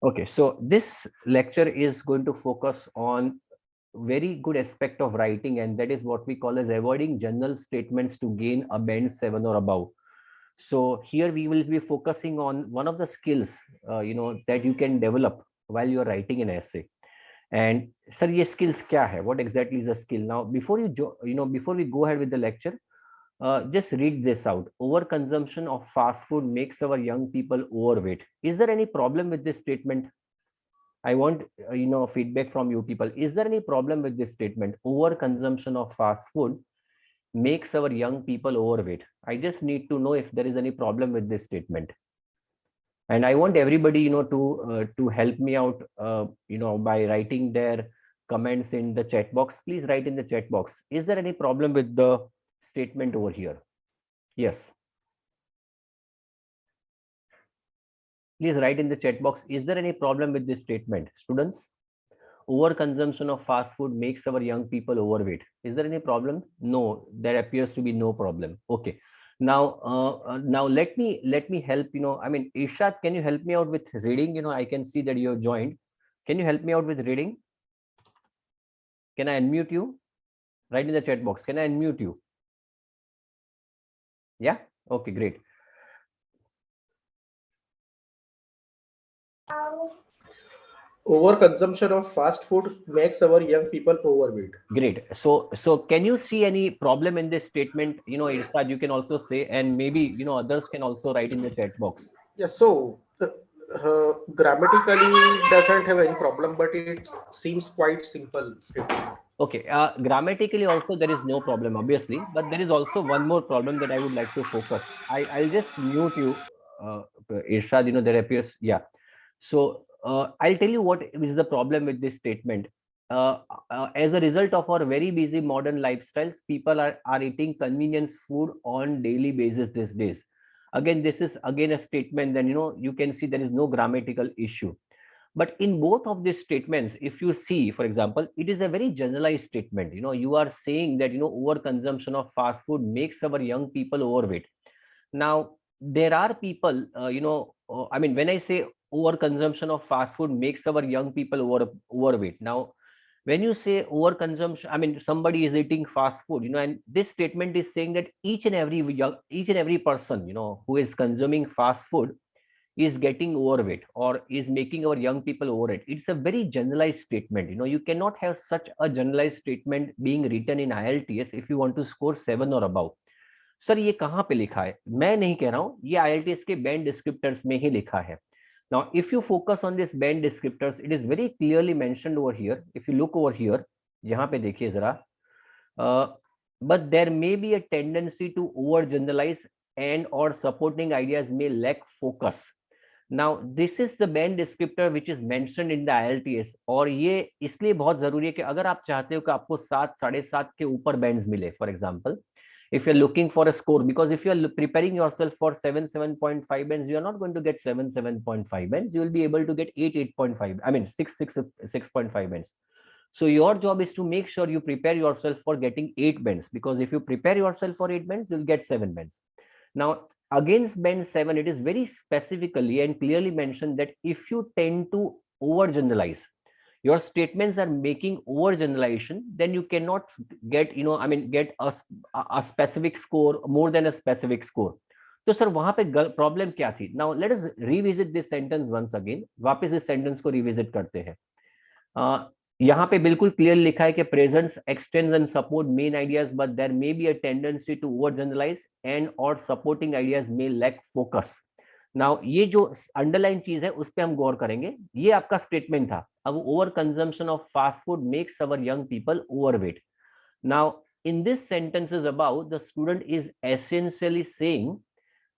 Okay, so this lecture is going to focus on very good aspect of writing, and that is what we call as avoiding general statements to gain a band 7 or above. So here we will be focusing on one of the skills that you can develop while you are writing an essay. And sir, ये skills क्या है? What exactly is a skill? Now, before we go ahead with the lecture, just read this out. Overconsumption of fast food makes our young people overweight. Is there any problem with this statement? I want feedback from you people. Is there any problem with this statement? Overconsumption of fast food makes our young people overweight. I just need to know if there is any problem with this statement. And I want everybody to help me out by writing their comments in the chat box. Please write in the chat box. Is there any problem with the statement over here? Yes. Please write in the chat box. Is there any problem with this statement, students? Overconsumption of fast food makes our young people overweight. Is there any problem? No, there appears to be no problem. Okay. Now let me help. I mean, Irshad, can you help me out with reading? I can see that you have joined. Can you help me out with reading? Can I unmute you? Write in the chat box. Can I unmute you? Yeah. Okay. Great. Overconsumption of fast food makes our young people overweight. Great. So can you see any problem in this statement? Irshad, you can also say, and maybe others can also write in the chat box. Yes, so grammatically doesn't have any problem, but it seems quite simple statement. Okay, grammatically also there is no problem, obviously, but there is also one more problem that I would like to focus. I'll just mute you, Irshad. There appears, yeah. So I'll tell you what is the problem with this statement. As a result of our very busy modern lifestyles, people are eating convenience food on daily basis these days. Again, this is again a statement. Then you can see there is no grammatical issue. But in both of these statements, if you see, for example, it is a very generalized statement. You are saying that overconsumption of fast food makes our young people overweight. Now there are people, I mean, when I say overconsumption of fast food makes our young people overweight. Now when you say overconsumption, I mean, somebody is eating fast food, and this statement is saying that each and every person who is consuming fast food is getting overweight or is making our young people overweight. It's a very generalized statement. You cannot have such a generalized statement being written in IELTS if you want to score 7 or above. Sir ये कहाँ पे लिखा है? मैं नहीं कह रहा हूँ, ये IELTS के बैंड डिस्क्रिप्टर्स में ही लिखा है. Now if you focus on this band descriptors, it is very clearly mentioned over here. If you look over here, यहाँ पे देखिए जरा, but there may be a tendency to overgeneralize and or supporting ideas may lack focus. Now this is the band descriptor which is mentioned in the IELTS, और ये इसलिए बहुत जरूरी है कि अगर आप चाहते हो कि आपको 7, 7.5 के ऊपर बैंड्स मिले, for example if you're looking for a score, because if you're preparing yourself for 7, 7.5 bands, you're not going to get 7, 7.5 bands. You will be able to get 8, 8.5, I mean 6, 6.5 bands. So your job is to make sure you prepare yourself for getting 8 bands, because if you prepare yourself for 8 bands, you'll get 7 bands. Now against band 7, it is very specifically and clearly mentioned that if you tend to overgeneralize, your statements are making overgeneralization, then you cannot get get a specific score, more than a specific score. तो sir वहां पे problem क्या थी? Now let us revisit this sentence once again. वापस इस sentence को revisit करते हैं. यहाँ पे बिल्कुल क्लियर लिखा है कि presents extends and support main ideas, but there may be a tendency to overgeneralize and or supporting ideas may lack focus. Now ये जो अंडरलाइन चीज है उस पर हम गौर करेंगे. ये आपका स्टेटमेंट था. अब over consumption of fast food makes our young people overweight. Now in this sentence is about, the student is essentially saying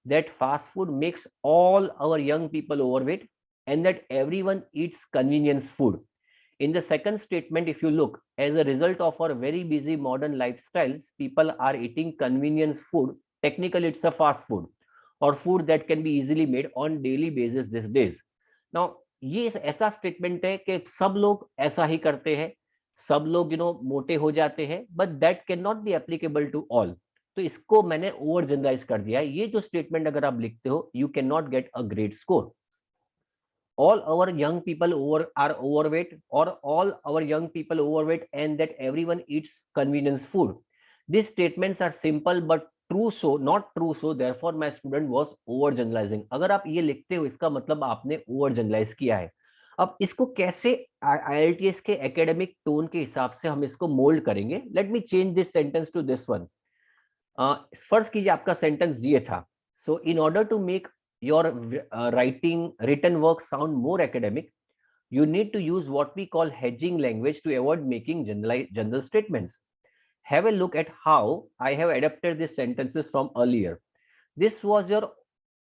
that fast food makes all our young people overweight and that everyone eats convenience food. In the second statement, if you look, as a result of our very busy modern lifestyles, people are eating convenience food. Technically it's a fast food or food that can be easily made on daily basis these days. Now ये ऐसा statement है कि सब लोग ऐसा ही करते हैं, सब लोग मोटे हो जाते हैं, but that can not be applicable to all. तो इसको मैंने ओवर जनरलाइज कर दिया है. ये जो स्टेटमेंट अगर आप लिखते हो, you can not gate a great score. all our young people are overweight, or all our young people overweight, and that everyone eats convenience food. These statements are simple but true, so not true, so therefore my student was over generalizing. अगर आप ये लिखते हो इसका मतलब आपने over generalise किया है. अब इसको कैसे आईएलटीएस के एकेडमिक टोन के हिसाब से हम इसको मोल्ड करेंगे. Let me change this sentence to this one. First कीजिए, आपका सेंटेंस ये था. So in order to make your writing written work sound more academic, you need to use what we call hedging language to avoid making general statements. Have a look at how I have adapted these sentences from earlier. This was your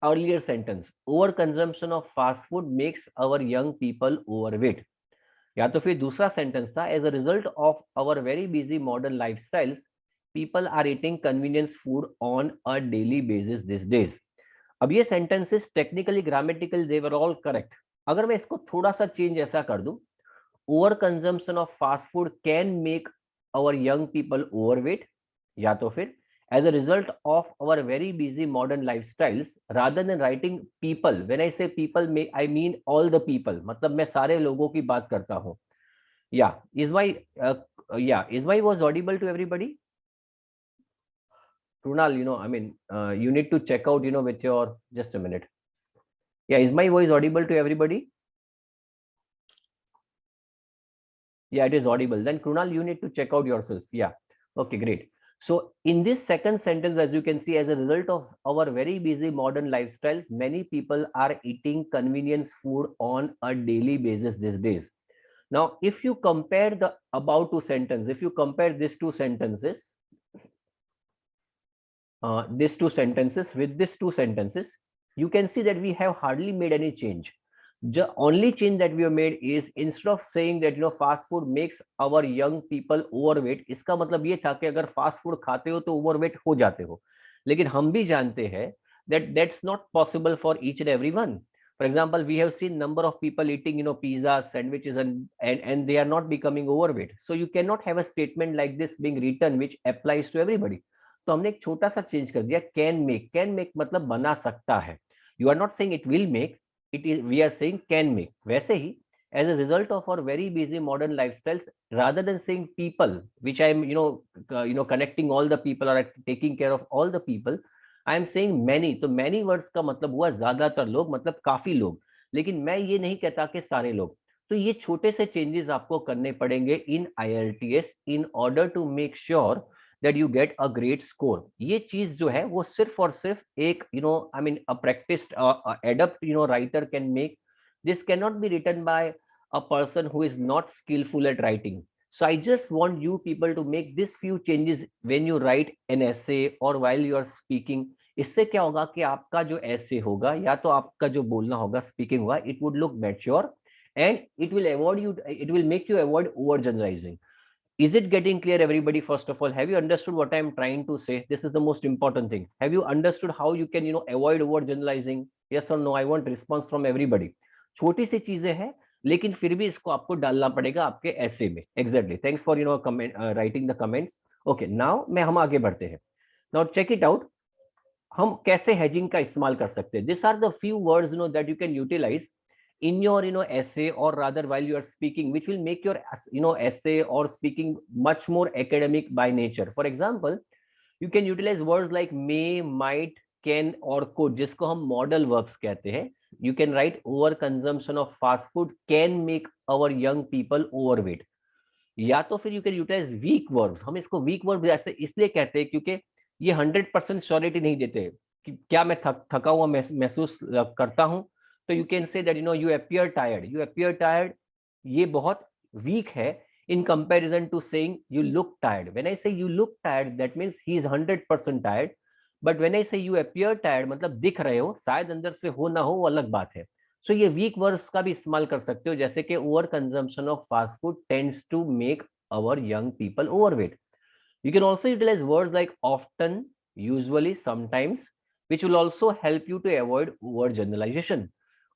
earlier sentence. Overconsumption of fast food makes our young people overweight. या तो फिर दूसरा sentence था, as a result of our very busy modern lifestyles people are eating convenience food on a daily basis these days. अब ये sentences technically grammatical they were all correct. अगर मैं इसको थोड़ा सा चेंज ऐसा कर दूं, overconsumption of fast food can make our young people overweight, या तो फिर as a result of our very busy modern lifestyles, rather than writing people, when I say people I mean all the people, मतलब मैं सारे लोगों की बात करता हूँ. Yeah, is my was audible to everybody? Krunal, I mean, you need to check out, with your, just a minute. Yeah, is my voice audible to everybody? Yeah, it is audible. Then Krunal, you need to check out yourself. Yeah. Okay, great. So in this second sentence, as you can see, as a result of our very busy modern lifestyles, many people are eating convenience food on a daily basis these days. Now, if you compare the above two sentences, if you compare these two sentences with these two sentences, you can see that we have hardly made any change. The only change that we have made is, instead of saying that fast food makes our young people overweight, इसका मतलब ये था कि अगर fast food खाते हो तो overweight हो जाते हो. लेकिन हम भी जानते हैं that that's not possible for each and every one. For example, we have seen number of people eating pizza, sandwiches, and they are not becoming overweight. So you cannot have a statement like this being written which applies to everybody. तो हमने एक छोटा सा change कर दिया, can make मतलब बना सकता है. You are not saying it will make, it is, we are saying can make. वैसे ही, as a result of our very busy modern lifestyles, rather than saying people, which I am connecting all the people or taking care of all the people, I am saying many. तो many words का मतलब हुआ ज्यादातर लोग, मतलब काफी लोग. लेकिन मैं ये नहीं कहता कि सारे लोग. तो ये छोटे से चेंजेस आपको करने पड़ेंगे इन IELTS in order to make sure that you get a great score. ये चीज जो है वो सिर्फ और सिर्फ एक a practiced adept writer can make. This cannot be written by a person who is not skillful at writing. So I just want you people to make this few changes when you write an essay or while you are speaking. इससे क्या होगा कि आपका जो ऐसे होगा या तो आपका जो बोलना होगा, स्पीकिंग होगा, it would look mature and it will make you avoid over generalizing. Is it getting clear, everybody? First of all, have you understood what I am trying to say? This is the most important thing. Have you understood how you can avoid over generalizing? Yes or no? I want response from everybody. छोटी सी चीजें हैं, लेकिन फिर भी इसको आपको डालना पड़ेगा आपके ऐसे में. Exactly. Thanks for writing the comments. Okay, now हम आगे बढ़ते हैं. Now check it out. हम कैसे hedging का इस्तेमाल कर सकते हैं? These are the few words that you can utilize in your essay, or rather while you are speaking, which will make your essay or speaking much more academic by nature. For example, you can utilize words like may, might, can or could, जिसको हम model verbs कहते हैं. You can write over consumption of fast food can make our young people overweight. या तो फिर you can utilize weak verbs. हम इसको weak verbs ऐसे इसलिए कहते हैं क्योंकि ये 100% श्योरिटी नहीं देते कि क्या मैं थका हुआ महसूस करता हूं. तो you can say that you appear tired. ये बहुत वीक है in comparison to saying you look tired. When I say you look tired, that means he is 100% tired. But when I say you appear tired, मतलब दिख रहे हो, शायद अंदर से हो ना हो, वो अलग बात है. So ये weak verbs का भी इस्तेमाल कर सकते हो, जैसे कि over consumption of fast food tends to make our young people overweight. You can also utilize words like often, usually, sometimes, which will also help you to avoid overgeneralization.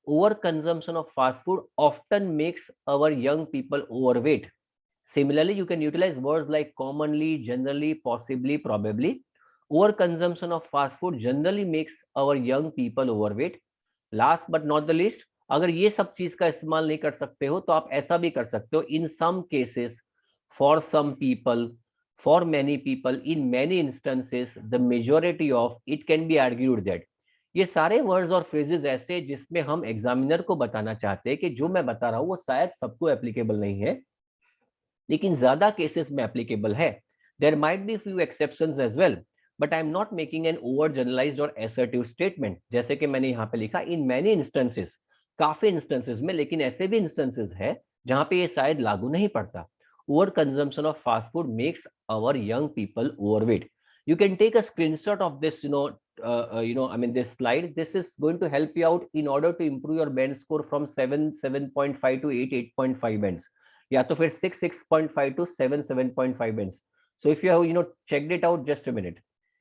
Overconsumption of fast food often makes our young people overweight. Similarly, you can utilize words like commonly, generally, possibly, probably. Overconsumption of fast food generally makes our young people overweight. Last but not the least, अगर ये सब चीज का इस्तेमाल नहीं कर सकते हो तो आप ऐसा भी कर सकते हो, in some cases, for some people, for many people, in many instances, the majority of, it can be argued that. ये सारे वर्ड्स और फ्रेजेस ऐसे जिसमें हम एग्जामिनर को बताना चाहते हैं कि जो मैं बता रहा हूं वो शायद सबको एप्लीकेबल नहीं है, लेकिन ज्यादा केसेस में एप्लीकेबल है। There might be few exceptions as well, but I am not making an overgeneralized or assertive statement. जैसे कि मैंने यहाँ पे लिखा इन मैनी इंस्टेंसेस, काफी इंस्टेंसेस में, लेकिन ऐसे भी इंस्टेंसेस है जहां पे ये शायद लागू नहीं पड़ता। Overconsumption of fast food makes our young people overweight. You can take a screenshot of this, I mean this slide. This is going to help you out in order to improve your band score from 7.5 to 8.5 bands. या तो फिर 6.5 to 7.5 bands. So if you have checked it out, just a minute.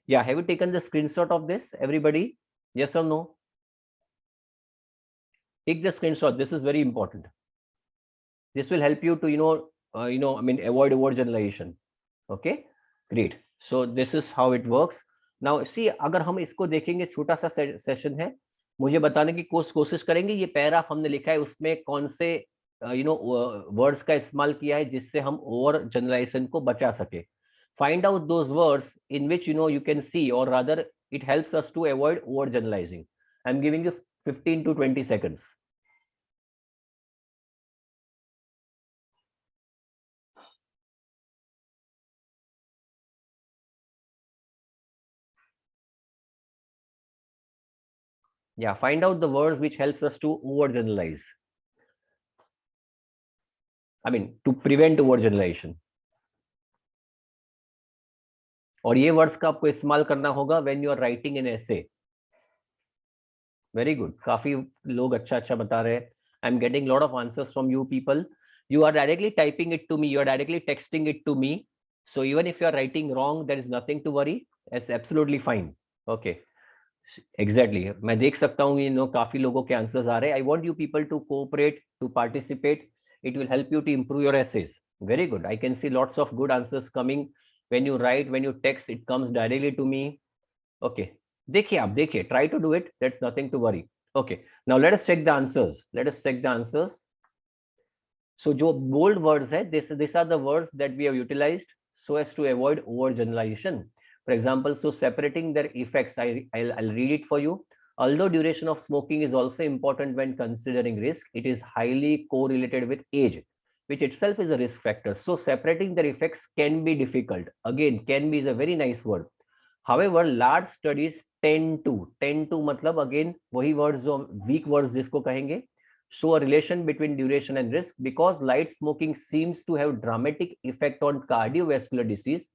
Yeah, have you taken the screenshot of this, everybody? Yes or no? Take the screenshot. This is very important. This will help you to I mean avoid overgeneralization. Okay, great. So this is how it works. Now see, अगर हम इसको देखेंगे, छोटा सा session है, मुझे बताने की कोशिश करेंगे ये पैराग्राफ हमने लिखा है उसमें कौन से वर्ड्स का इस्तेमाल किया है जिससे हम ओवर जनरलाइजेशन को बचा सके. Find out those words in which you can see, or rather it helps us to avoid over generalizing. I'm giving you 15 to 20 seconds. Yeah, find out the words which helps us to over generalize. I mean to prevent over generalization. और ये words का आपको इस्तेमाल करना होगा when you are writing an essay. Very good, काफी लोग अच्छा अच्छा बता रहे हैं. I am getting lot of answers from you people. You are directly typing it to me, you are directly texting it to me. So even if you are writing wrong, there is nothing to worry. It's absolutely fine. Okay, exactly मैं देख सकता हूँ काफी लोगों के answers आ रहे हैं. I want you people to cooperate, to participate. It will help you to improve your essays. Very good, I can see lots of good answers coming. When you write, when you text, it comes directly to me. Okay, देखिए आप देखिए, try to do it, that's nothing to worry. Okay, now let us check the answers. Let us check the answers. So जो bold words है, these are the words that we have utilized so as to avoid overgeneralization. For example, so separating their effects, I'll read it for you. Although duration of smoking is also important when considering risk, it is highly correlated with age, which itself is a risk factor. So separating their effects can be difficult. Again, can be is a very nice word. However, large studies tend to मतलब again वही words जो weak words जिसको कहेंगे, show a relation between duration and risk. Because light smoking seems to have dramatic effect on cardiovascular disease,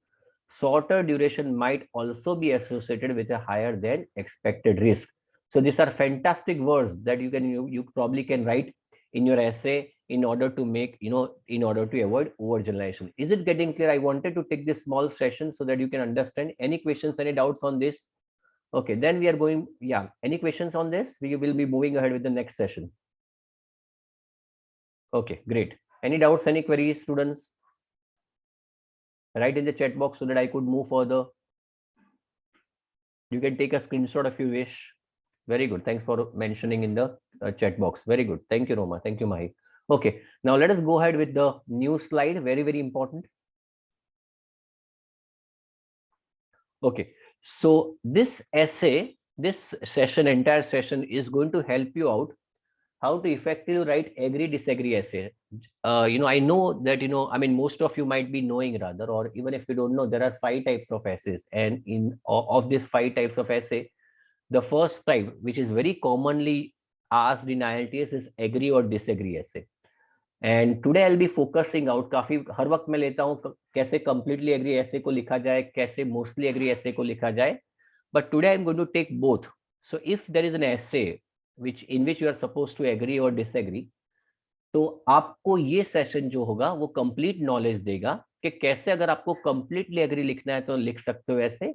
shorter duration might also be associated with a higher than expected risk. So these are fantastic words that you probably can write in your essay in order to make, in order to avoid overgeneralization. Is it getting clear? I wanted to take this small session so that you can understand. Any questions, any doubts on this? Okay, then we are going, yeah, any questions on this? We will be moving ahead with the next session. Okay, great. Any doubts, any queries, students? Write in the chat box so that I could move further. You can take a screenshot if you wish. Very good. Thanks for mentioning in the chat box. Very good. Thank you, Roma. Thank you, Mahi. Okay, now let us go ahead with the new slide. Very, very important. Okay, so this essay, this session, entire session is going to help you out how to effectively write agree disagree essay. I know that I mean most of you might be knowing, rather, or even if you don't know, there are 5 types of essays, and in of these 5 types of essay, the first type, which is very commonly asked in IELTS, is agree or disagree essay. And today I'll be focusing out, काफी हर वक्त मैं लेता हूँ कैसे completely agree essay को लिखा जाए, कैसे mostly agree essay को लिखा जाए, but today I'm going to take both. So if there is an essay in which you are supposed to agree or disagree, तो आपको ये सेशन जो होगा वो कंप्लीट नॉलेज देगा कि कैसे, अगर आपको कंप्लीटली एग्री लिखना है तो लिख सकते हो ऐसे,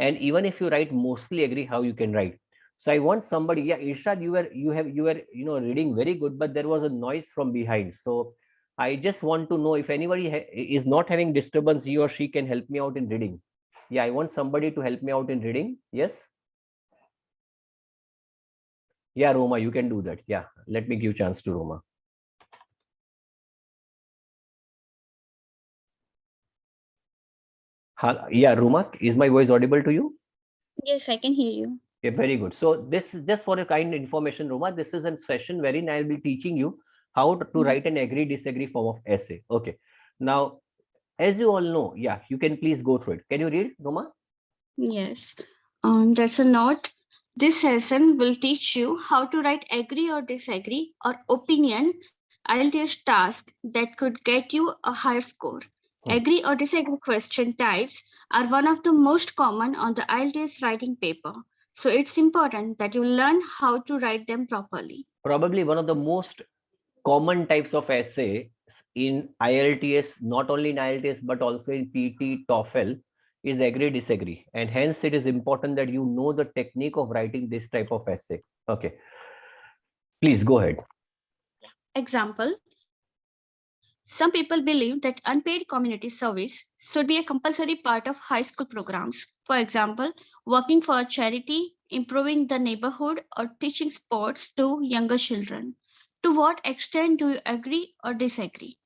and even if you write mostly agree, how you can write. So I want somebody, yeah, Irshad, you were reading very good, but there was a noise from behind. So I just want to know if anybody is not having disturbance, he or she can help me out in reading. Yeah, I want somebody to help me out in reading. Yes. Yeah, Roma, you can do that. Yeah, let me give chance to Roma. Yeah, Roma, is my voice audible to you? Yes, I can hear you. Yeah, very good. So this is just for a kind information, Roma. This is a session wherein I'll be teaching you how to Mm. write an agree disagree form of essay. Okay. Now, as you all know, yeah, you can please go through it. Can you read, Roma? Yes. That's a note. This session will teach you how to write agree or disagree or opinion IELTS task that could get you a higher score. Hmm. Agree or disagree question types are one of the most common on the IELTS writing paper. So it's important that you learn how to write them properly. Probably one of the most common types of essays in IELTS, not only in IELTS but also in PT, TOEFL, is agree disagree, and hence it is important that you know the technique of writing this type of essay. Okay, please go ahead. Example: some people believe that unpaid community service should be a compulsory part of high school programs. For example, working for a charity, improving the neighborhood, or teaching sports to younger children. To what extent do you agree or disagree?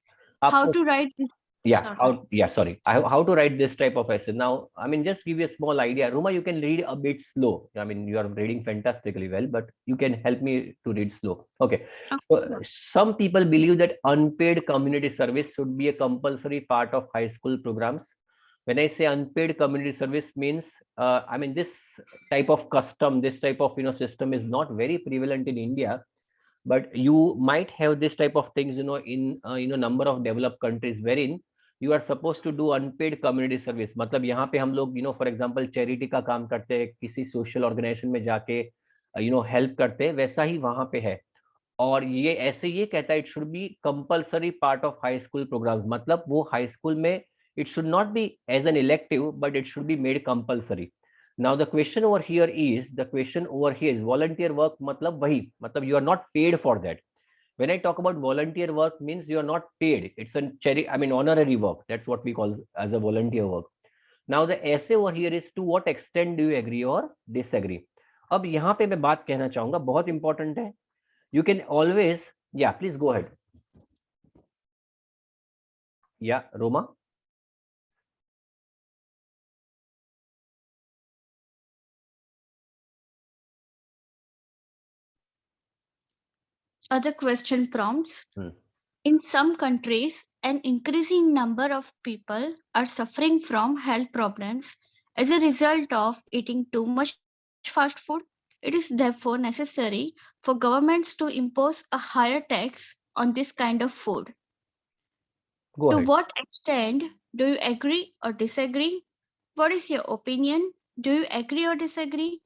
How आपको to write this? Yeah, Sorry. sorry, how to write this type of essay. Now, I mean, just give you a small idea. Ruma, you can read a bit slow. I mean, you are reading fantastically well, but you can help me to read slow. Okay. So Okay. some people believe that unpaid community service should be a compulsory part of high school programs. When I say unpaid community service means, I mean, this type of custom, this type of, system is not very prevalent in India, but you might have this type of things, in number of developed countries wherein you are supposed to do unpaid community service. मतलब यहाँ पे हम लोग, for example, charity का काम करते हैं, किसी social organization में जाके help करते हैं, वैसा ही वहां पे है. और ये ऐसे ये कहता है it should be compulsory part of high school programmes, मतलब वो हाई स्कूल में it should not be as an elective but it should be made compulsory. Now the question over here is volunteer work, मतलब वही, मतलब you are not paid for that. When I talk about volunteer work means you are not paid, it's a cherry, I mean honorary work, that's what we call as a volunteer work. Now the essay over here is to what extent do you agree or disagree. अब यहाँ पे मैं बात कहना चाहूंगा, बहुत important है. You can always, yeah, please go ahead. Yeah, Roma. Other question prompts. Hmm. In some countries, an increasing number of people are suffering from health problems as a result of eating too much fast food. It is therefore necessary for governments to impose a higher tax on this kind of food. Go To ahead. what extent do you agree or disagree? What is your opinion? Do you agree or disagree?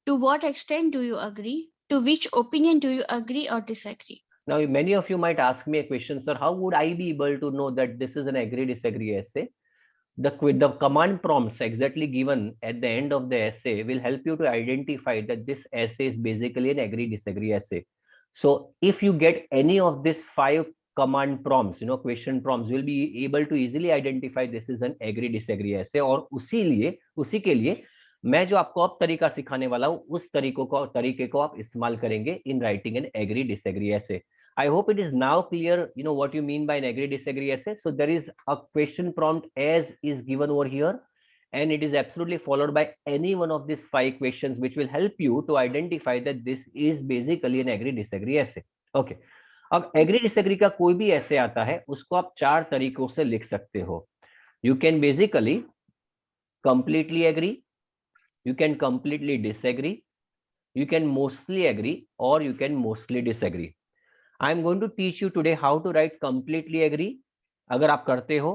To what extent do you agree? To which opinion do you agree or disagree? Now many of you might ask me a question, sir, how would I be able to know that this is an agree disagree essay? The command prompts exactly given at the end of the essay will help you to identify that this essay is basically an agree disagree essay. So if you get any of these 5 command prompts, question prompts, you will be able to easily identify this is an agree disagree essay. और उसी के लिए मैं जो आपको अब तरीका सिखाने वाला हूं, उस तरीके को आप इस्तेमाल करेंगे in writing an agree disagree essay. I hope it is now clear, what you mean by an agree disagree essay. So there is a question prompt as is given over here, and it is absolutely followed by any one of these 5 questions, which will help you to identify that this is basically an agree disagree essay. Okay. अब agree disagree का कोई भी ऐसे आता है, उसको आप 4 तरीकों से लिख सकते हो. You can basically completely agree, you can completely disagree, you can mostly agree, or you can mostly disagree. I am going to teach you today how to write completely agree अगर आप करते हो,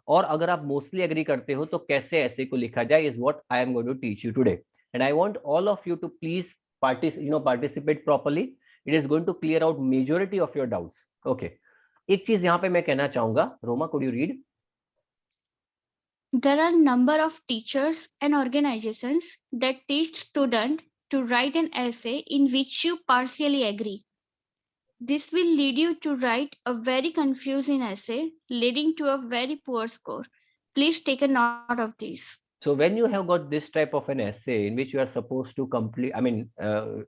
और अगर आप मोस्टली एग्री करते हो तो कैसे ऐसे को लिखा जाए is what I am going to teach you today. And I want all of you to please participate properly. It is going to clear out majority of your doubts. Okay. एक चीज यहाँ पे मैं कहना चाहूंगा, Roma, could you read? There are a number of teachers and organizations that teach students to write an essay in which you partially agree. This will lead you to write a very confusing essay, leading to a very poor score. Please take a note of this. So when you have got this type of an essay in which you are supposed to complete, I mean,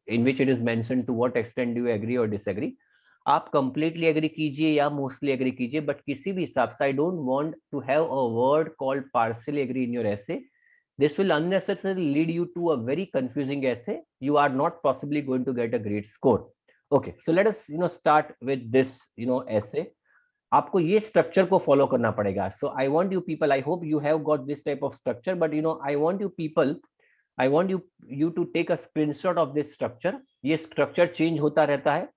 in which it is mentioned to what extent do you agree or disagree, आप completely agree कीजिए या mostly agree कीजिए, but किसी भी हिसाब से I don't want to have a word called partially agree in your essay. This will unnecessarily lead you to a very confusing essay. You are not possibly going to get a great score. Okay, so let us start with this essay. आपको ये structure को follow करना पड़ेगा. So I want you people, I hope you have got this type of structure, but I want you people, I want you to take a screenshot of this structure. ये structure change होता रहता है,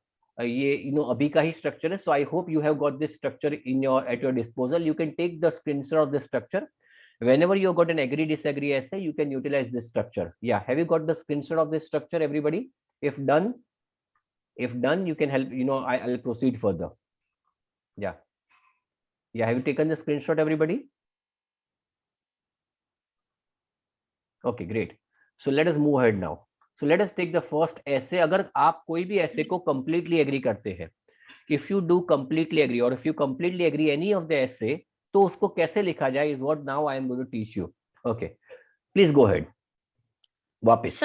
ये अभी का ही structure है. So I hope you have got this structure in your at your disposal. You can take the screenshot of this structure. Whenever you got an agree disagree essay, you can utilize this structure. Yeah, have you got the screenshot of this structure, everybody? If done, you can help. I'll proceed further. Yeah. Yeah, have you taken the screenshot, everybody? Okay, great. So let us move ahead now. So let us take the first essay. अगर आप कोई भी essay को completely agree करते हैं, if you do completely agree or if you completely agree any of the essay, तो उसको कैसे लिखा जाए is what now I am going to teach you. Okay, please go ahead. वापिस.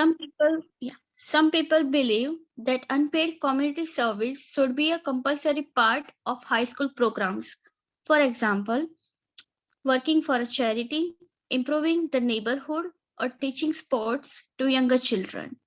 Some people believe that unpaid community service should be a compulsory part of high school programs. For example, working for a charity, improving the neighborhood, or teaching sports to younger children.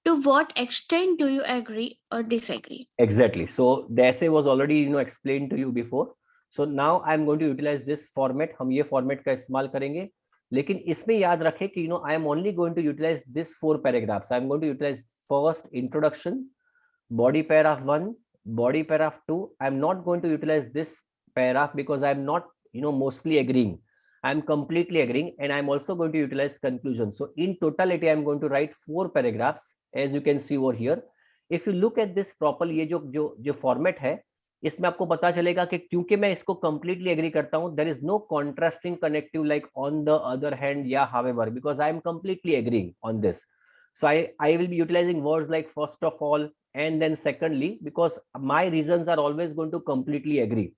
To what extent do you agree or disagree? Exactly. So the essay was already explained to you before. So now I am going to utilize this format. हम ये format का इस्तेमाल करेंगे. लेकिन इसमें याद रखें कि I am only going to utilize this 4 paragraphs. I am going to utilize first introduction, body paragraph 1, body paragraph 2. I am not going to utilize this paragraph because I am not mostly agreeing. I am completely agreeing, and I am also going to utilize conclusion. So in totality I am going to write 4 paragraphs, as you can see over here. If you look at this properly, ये जो format है, इसमें आपको पता चलेगा कि क्योंकि मैं इसको completely agree करता हूं, there is no contrasting connective like on the other hand या however, because I am completely agreeing on this. So I will be utilizing words like first of all and then secondly, because my reasons are always going to completely agree,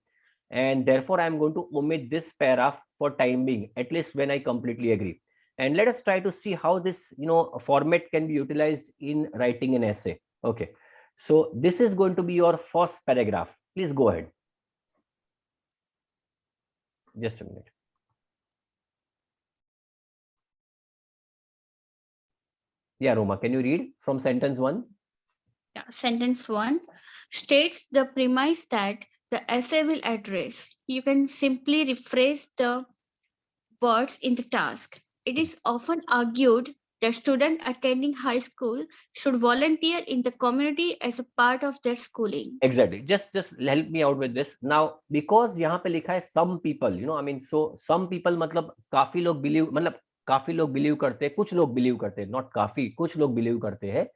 and therefore I am going to omit this paragraph for time being, at least when I completely agree. And let us try to see how this format can be utilized in writing an essay. Okay, so this is going to be your first paragraph. Please go ahead. Just a minute. Yeah, Roma, can you read from sentence 1? Yeah, sentence 1 states the premise that the essay will address. You can simply rephrase the words in the task. It is often argued that students attending high school should volunteer in the community as a part of their schooling. Exactly. Just help me out with this. Now, because यहाँ पे लिखा है some people, I mean, so some people मतलब काफी लोग believe, मतलब काफी लोग believe करते हैं, कुछ लोग believe करते हैं, not काफी, कुछ लोग believe करते हैं.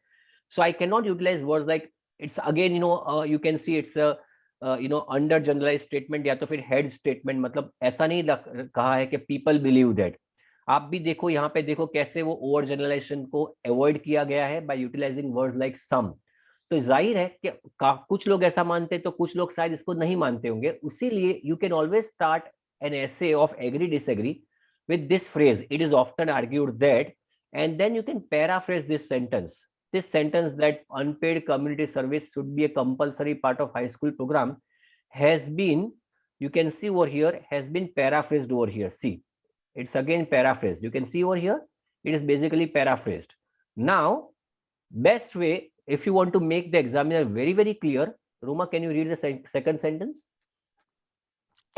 So I cannot utilize words like it's again, you can see it's a under generalized statement या तो फिर head statement. मतलब ऐसा नहीं कहा है कि people believe that. आप भी देखो यहाँ पे, देखो कैसे वो ओवर जनरलाइजेशन को अवॉइड किया गया है by utilising words like some. तो जाहिर है कि कुछ लोग ऐसा मानते हैं तो कुछ लोग शायद इसको नहीं मानते होंगे. उसीलिए you can always start an essay of agree disagree with this phrase, it is often argued that, and then you can paraphrase this sentence that unpaid community service should be a compulsory part of high school program has been, you can see over here, has been paraphrased over here. See, it's again paraphrased. You can see over here, it is basically paraphrased. Now, best way, if you want to make the examiner very, very clear, Roma, can you read the second sentence?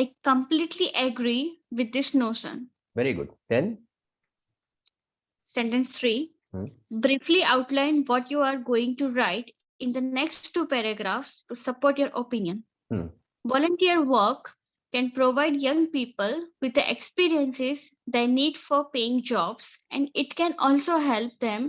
I completely agree with this notion. Very good. Then? Sentence 3. Briefly outline what you are going to write in the next 2 paragraphs to support your opinion. Volunteer work can provide young people with the experiences they need for paying jobs, and it can also help them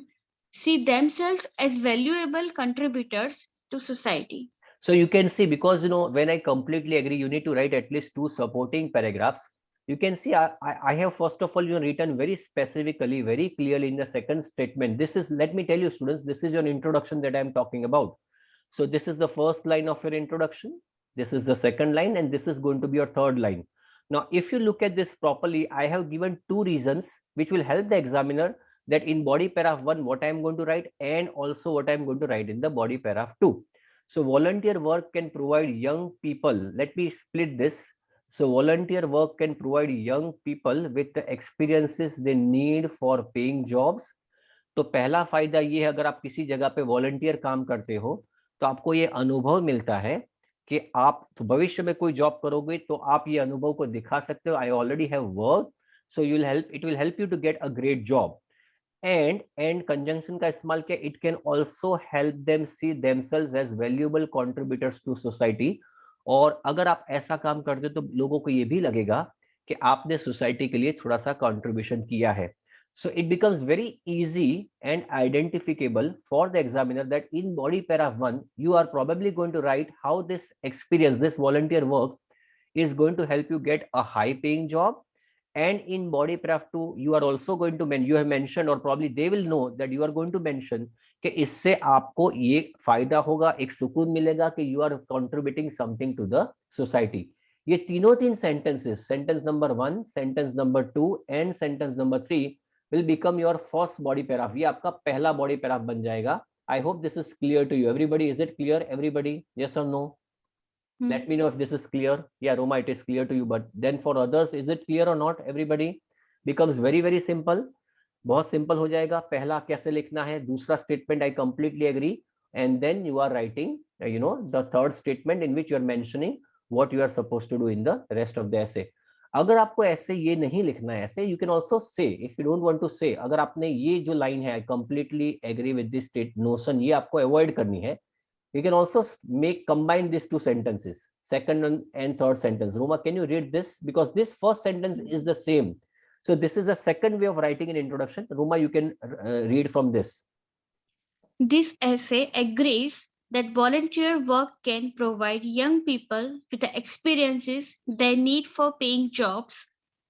see themselves as valuable contributors to society. So you can see, because when I completely agree, you need to write at least 2 supporting paragraphs. You can see I have first of all written very specifically, very clearly in the second statement. This is, let me tell you students, this is your introduction that I am talking about. So this is the first line of your introduction, this is the second line, and this is going to be your third line. Now, if you look at this properly, I have given two reasons which will help the examiner, that in body paragraph 1 what I am going to write, and also what I am going to write in the body paragraph 2. So volunteer work can provide young people, let me split this. So volunteer work can provide young people with the experiences they need for paying jobs. तो पहला फायदा ये है, अगर आप किसी जगह पे वॉलंटियर काम करते हो तो आपको ये अनुभव मिलता है कि आप तो भविष्य में कोई जॉब करोगे तो आप ये अनुभव को दिखा सकते हो, I already have work, so you will help, it will help you to get a great job. And conjunction का इस्तेमाल किया, it can also help them see themselves as valuable contributors to society. और अगर आप ऐसा काम करते हो तो लोगों को ये भी लगेगा कि आपने सोसाइटी के लिए थोड़ा सा कंट्रीब्यूशन किया है. So it becomes very easy and identifiable for the examiner that in body paragraph 1 you are probably going to write how this experience, this volunteer work is going to help you get a high paying job. And in body paragraph 2 you are also going to you have mentioned, or probably they will know that you are going to mention कि इससे आपको ये फायदा होगा, एक सुकून मिलेगा कि you are contributing something to the society. ये तीनों तीन sentences, sentence number 1, sentence number 2 and sentence number 3 will become your first body paragraph. ये आपका पहला body paragraph बन जाएगा. I hope this is clear to you. Everybody, is it clear? Everybody, yes or no? Let me know if this is clear. Yeah, Roma, it is clear to you. But then for others, is it clear or not? Everybody, becomes very very simple. बहुत simple हो जाएगा. पहला कैसे लिखना है, दूसरा statement I completely agree, and then you are writing, the third statement in which you are mentioning what you are supposed to do in the rest of the essay. अगर आपको ऐसे ये नहीं लिखना है ऐसे, you can also say, if you don't want to say, अगर आपने ये जो line है I completely agree with this state notion, ये आपको avoid करनी है, you can also combine these two sentences, second and third sentence. Roma, can you read this? Because this first sentence is the same. So this is a second way of writing an introduction. Roma, you can read from this. This essay agrees that volunteer work can provide young people with the experiences they need for paying jobs,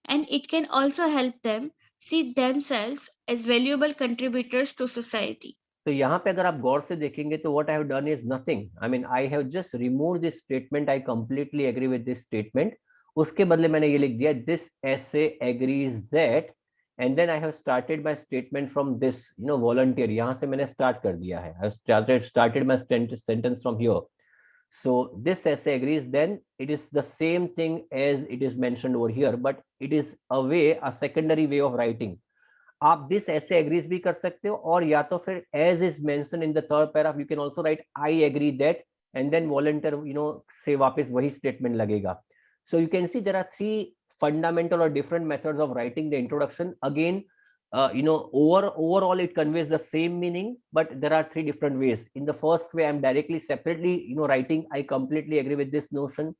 and it can also help them see themselves as valuable contributors to society. तो यहाँ पे अगर आप गौर से देखेंगे तो what I have done is nothing. I mean, I have just removed this statement. I completely agree with this statement. उसके बदले मैंने ये लिख दिया this essay agrees that, and then I have started my statement from this, volunteer. यहाँ से मैंने start कर दिया है. I have started my sentence from here. So this essay agrees, then it is the same thing as it is mentioned over here, but it is a secondary way of writing. आप this essay agrees भी कर सकते हो, और या तो फिर as is mention in the third paragraph, you can also write I agree that, and then volunteer से वापस वही स्टेटमेंट लगेगा. So you can see there are three fundamental or different methods of writing the introduction. Again, overall it conveys the same meaning, but there are three different ways. In the first way, I'm directly separately writing I completely agree with this notion.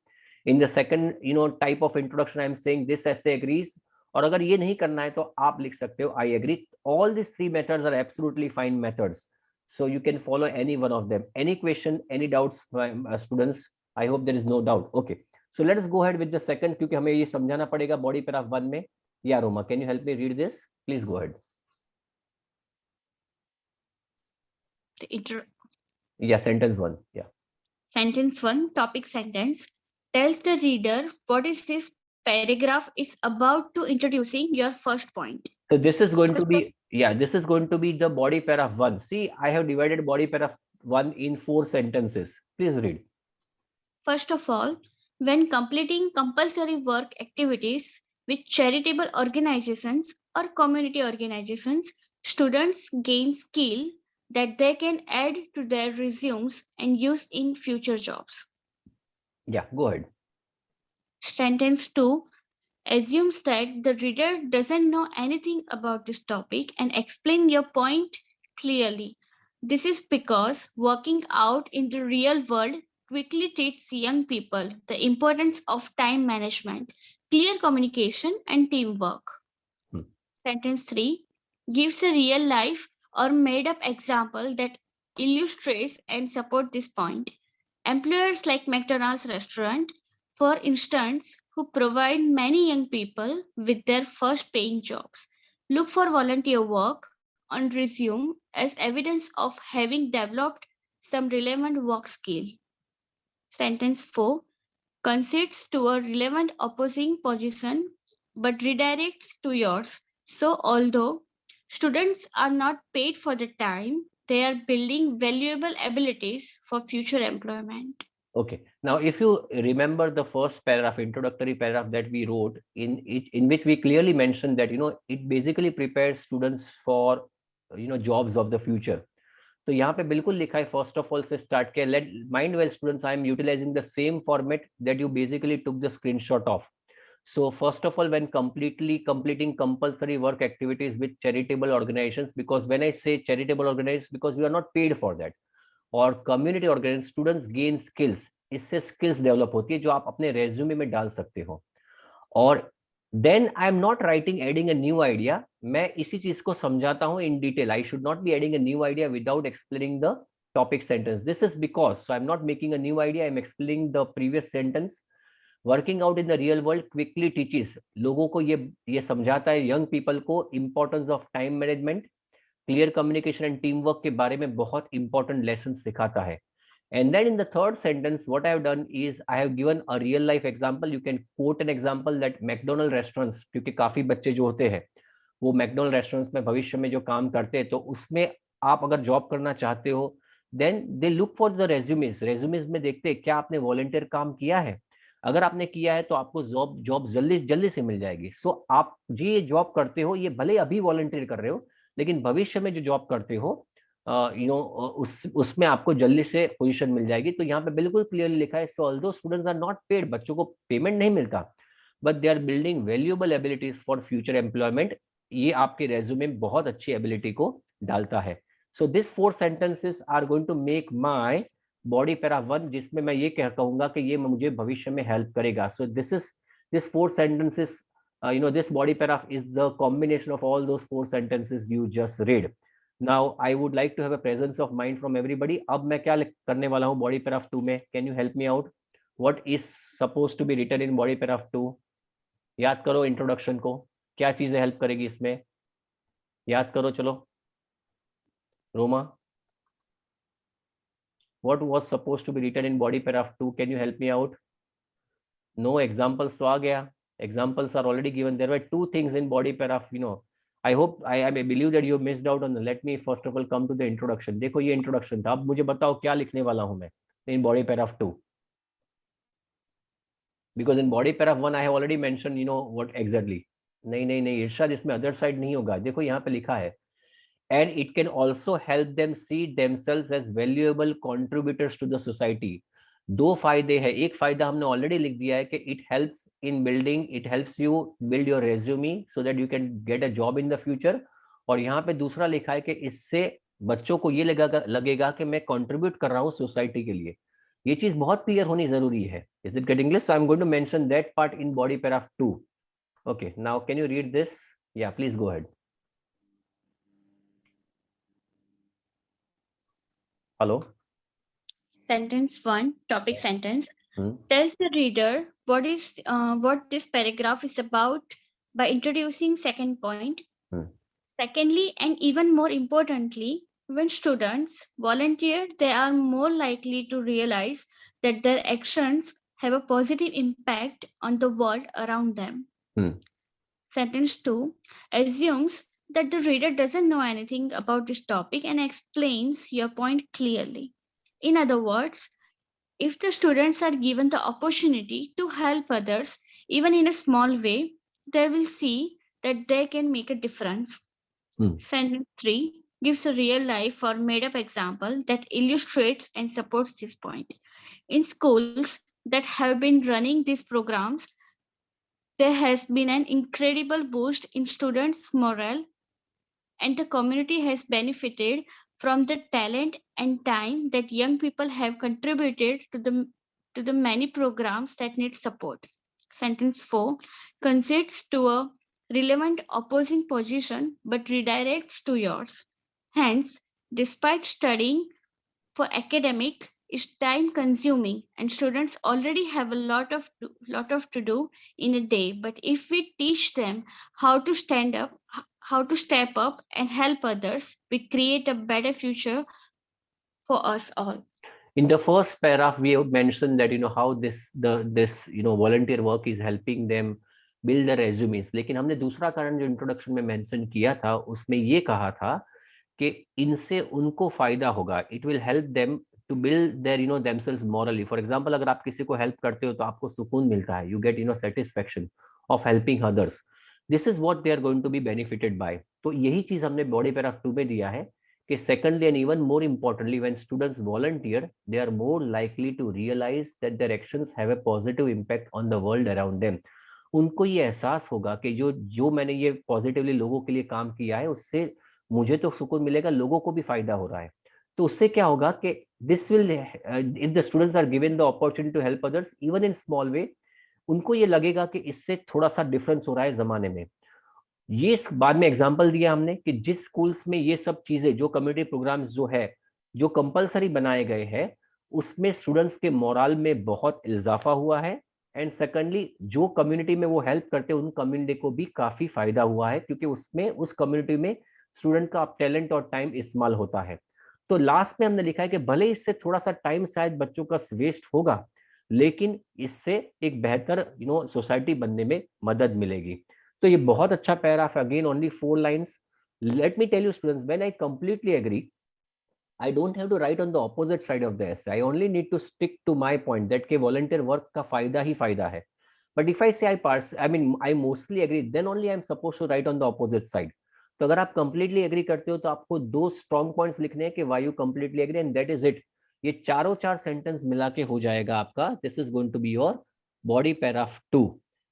In the second type of introduction, I'm saying this essay agrees. और अगर ये नहीं करना है तो आप लिख सकते हो I agree. All this three methods are absolutely fine methods, so you can follow any one of them. Any question, any doubts students? I hope there is no doubt. Okay, so let us go ahead with the second, क्योंकि हमें ये समझाना पड़ेगा body paragraph 1 में. या Roma, can you help me read this? Please go ahead. या sentence 1. या Sentence 1, topic sentence, tells the reader what is this paragraph is about to introducing your first point. So this is going to be, this is going to be the body paragraph 1. See, I have divided body paragraph 1 in 4 sentences. Please read. First of all, when completing compulsory work activities with charitable organizations or community organizations, students gain skill that they can add to their resumes and use in future jobs. Yeah, go ahead. Sentence 2 assumes that the reader doesn't know anything about this topic and explain your point clearly. This is because working out in the real world quickly teaches young people the importance of time management, clear communication, and teamwork. Sentence 3 gives a real life or made up example that illustrates and support this point. Employers like McDonald's restaurant, for instance, who provide many young people with their first paying jobs, look for volunteer work on resume as evidence of having developed some relevant work skill. Sentence 4 concedes to a relevant opposing position but redirects to yours. So, although students are not paid for the time, they are building valuable abilities for future employment. Okay. Now, if you remember the first paragraph, introductory paragraph that we wrote, in which we clearly mentioned that it basically prepares students for jobs of the future. तो यहाँ पे बिल्कुल लिखा है first of all से start किया let mind well students I am utilising the same format that you basically took the screenshot of. So first of all, when completing compulsory work activities with charitable organizations, because when I say charitable organizations, because we are not paid for that, और community organise students gain skills, इससे skills develop होती है जो आप अपने resume में डाल सकते हो. और then I am not writing adding a new idea, मैं इसी चीज को समझाता हूं in detail. I should not be adding a new idea without explaining the topic sentence. This is because so I am not making a new idea, I am explaining the previous sentence. Working out in the real world quickly teaches, लोगों को ये समझाता है young people को importance of time management, clear communication and team work के बारे में बहुत इंपॉर्टेंट लेसन सिखाता है. And then in the third sentence, what I have done is I have given a real life example. You can quote an example that McDonald restaurants, क्योंकि काफी बच्चे जो होते हैं वो मैकडोनल्ड रेस्टोरेंट्स में भविष्य में जो काम करते हैं, तो उसमें आप अगर जॉब करना चाहते हो, then they look for the resumes. Resumes में देखते हैं क्या आपने वॉलंटियर काम किया है. अगर आपने किया है तो आपको जॉब जॉब जल्दी जल्दी से मिल जाएगी. सो आप जी ये जॉब करते हो, ये भले अभी वॉलंटियर कर रहे हो, लेकिन भविष्य में जो जॉब करते हो उसमें आपको जल्दी से पोजीशन मिल जाएगी. तो यहाँ पे बिल्कुल क्लियरली लिखा है, so although students are not paid, बच्चों को पेमेंट नहीं मिलता, but they are building valuable abilities for future employment. ये आपके रेज्यूमे में बहुत अच्छी एबिलिटी को डालता है. So this 4 sentences are going to make my body para 1, जिसमें मैं ये कहूंगा कि ये मुझे भविष्य में हेल्प करेगा. सो this 4 sentences, this body paragraph is the combination of all those 4 sentences you just read. Now I would like to have a presence of mind from everybody. अब मैं क्या करने वाला हूँ body paragraph 2 में? Can you help me out? What is supposed to be written in body paragraph 2? याद करो introduction को, क्या चीजें हेल्प करेगी इसमें, याद करो. चलो Roma, what was supposed to be written in body paragraph 2? Can you help me out? No examples तो आ गया. Examples are already given. There were 2 things in body paragraph. I hope I believe that you missed out on the. Let me first of all come to the introduction. देखो ये introduction था. अब मुझे बताओ क्या लिखने वाला हूं मैं in body paragraph 2. Because in body paragraph 1 I have already mentioned what exactly. नहीं इरशाद, इसमें अदर साइड नहीं होगा. देखो यहाँ पे लिखा है, and it can also help them see themselves as valuable contributors to the society. 2 फायदे हैं. एक फायदा हमने ऑलरेडी लिख दिया है कि it helps you build your resume so that you can get a job in the future. और यहाँ पे दूसरा लिखा है कि इससे बच्चों को ये लगेगा कि मैं कंट्रीब्यूट कर रहा हूँ सोसाइटी के लिए. ये चीज बहुत क्लियर होनी जरूरी है. Is it getting clear? So I am going to mention that part in body paragraph 2. Okay, now can you read this? या please go ahead. Hello. Sentence 1, topic sentence, Hmm. tells the reader what this paragraph is about by introducing second point. Hmm. Secondly, and even more importantly, when students volunteer, they are more likely to realize that their actions have a positive impact on the world around them. Hmm. Sentence 2 assumes that the reader doesn't know anything about this topic and explains your point clearly. In other words, if the students are given the opportunity to help others, even in a small way, they will see that they can make a difference. Sentence 3 gives a real life or made up example that illustrates and supports this point. In schools that have been running these programs, there has been an incredible boost in students' morale, and the community has benefited from the talent and time that young people have contributed to the many programs that need support. Sentence 4 concedes to a relevant opposing position but redirects to yours. Hence, despite studying for academic is time consuming and students already have a lot of to do in a day, but if we teach them how to how to step up and help others, we create a better future for us all. In the first paragraph we have mentioned that how this volunteer work is helping them build their resumes, लेकिन हमने दूसरा कारण जो introduction में mention किया था उसमें ये कहा था कि इनसे उनको फायदा होगा, it will help them to build their themselves morally. For example अगर आप किसी को हेल्प करते हो तो आपको सुकून मिलता है, you get satisfaction of helping others, this is what they are going to be benefited by. तो यही चीज हमने बॉडी पैराग्राफ 2 में दिया है कि secondly and even more importantly when students volunteer they are more likely to realize that their actions have a positive impact on the world around them। उनको ये एहसास होगा कि जो जो मैंने ये पॉजिटिवली लोगों के लिए काम किया है उससे मुझे तो सुकून मिलेगा, लोगों को भी फायदा हो रहा है। तो उससे क्या होगा कि this will if the students are given the opportunity to help others even in small way, उनको ये लगेगा कि इससे थोड़ा सा डिफरेंस हो रहा है जमाने में। ये बाद में एग्जांपल दिया हमने कि जिस स्कूल्स में ये सब चीजें जो कम्युनिटी प्रोग्राम्स जो है जो कंपलसरी बनाए गए हैं उसमें स्टूडेंट्स के मोरल में बहुत इजाफा हुआ है, एंड सेकंडली जो कम्युनिटी में वो हेल्प करते हैं उन कम्युनिटी को भी काफी फायदा हुआ है क्योंकि उसमें उस कम्युनिटी में स्टूडेंट का टैलेंट और टाइम इस्तेमाल होता है। तो लास्ट में हमने लिखा है कि भले इससे थोड़ा सा टाइम शायद बच्चों का वेस्ट होगा लेकिन इससे एक बेहतर सोसाइटी बनने में मदद मिलेगी। तो ये बहुत अच्छा paragraph, again only 4 lines. Let me tell you students, when I completely agree I don't have to write on the opposite side of the essay. I only need to stick to my point that के volunteer work का फायदा ही फायदा है। But if I say I mostly agree, then only I'm supposed to write on the opposite side. तो अगर आप completely agree करते हो तो आपको 2 strong points लिखने हैं कि why you completely agree and that is it। ये चारों 4 सेंटेंस मिला के हो जाएगा आपका। This is going to be your body paragraph 2.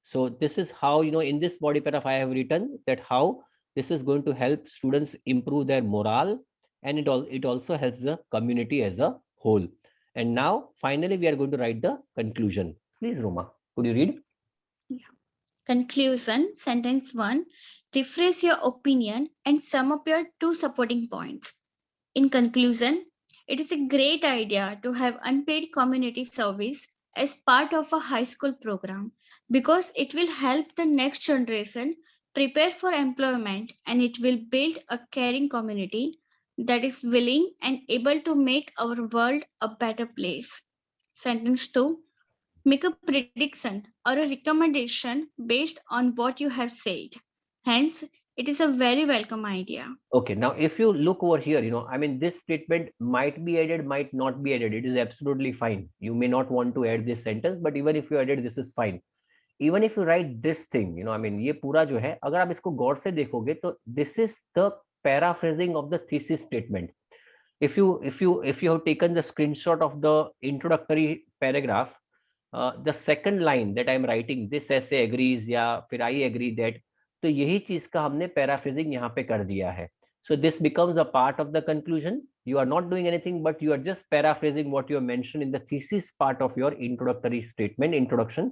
So this is how in this body paragraph I have written that how this is going to help students improve their morale and it also helps the community as a whole. And now finally we are going to write the conclusion. Please Roma, could you read? Conclusion, sentence 1. Rephrase your opinion and sum up your 2 supporting points. In conclusion, it is a great idea to have unpaid community service as part of a high school program because it will help the next generation prepare for employment and it will build a caring community that is willing and able to make our world a better place. Sentence 2. Make a prediction or a recommendation based on what you have said. Hence, it is a very welcome idea. Okay, now if you look over here, this statement might be added, might not be added. It is absolutely fine. You may not want to add this sentence, but even if you added, this is fine. Even if you write this thing, ये पूरा जो है, अगर आप इसको गौर से देखोगे तो this is the paraphrasing of the thesis statement. If you have taken the screenshot of the introductory paragraph, the second line that I am writing, this essay agrees या फिर I agree that, तो यही चीज का हमने paraphrasing यहाँ पे कर दिया है. So this becomes a part of the conclusion. You are not doing anything, but you are just paraphrasing what you have mentioned in the thesis part of your introductory statement, introduction,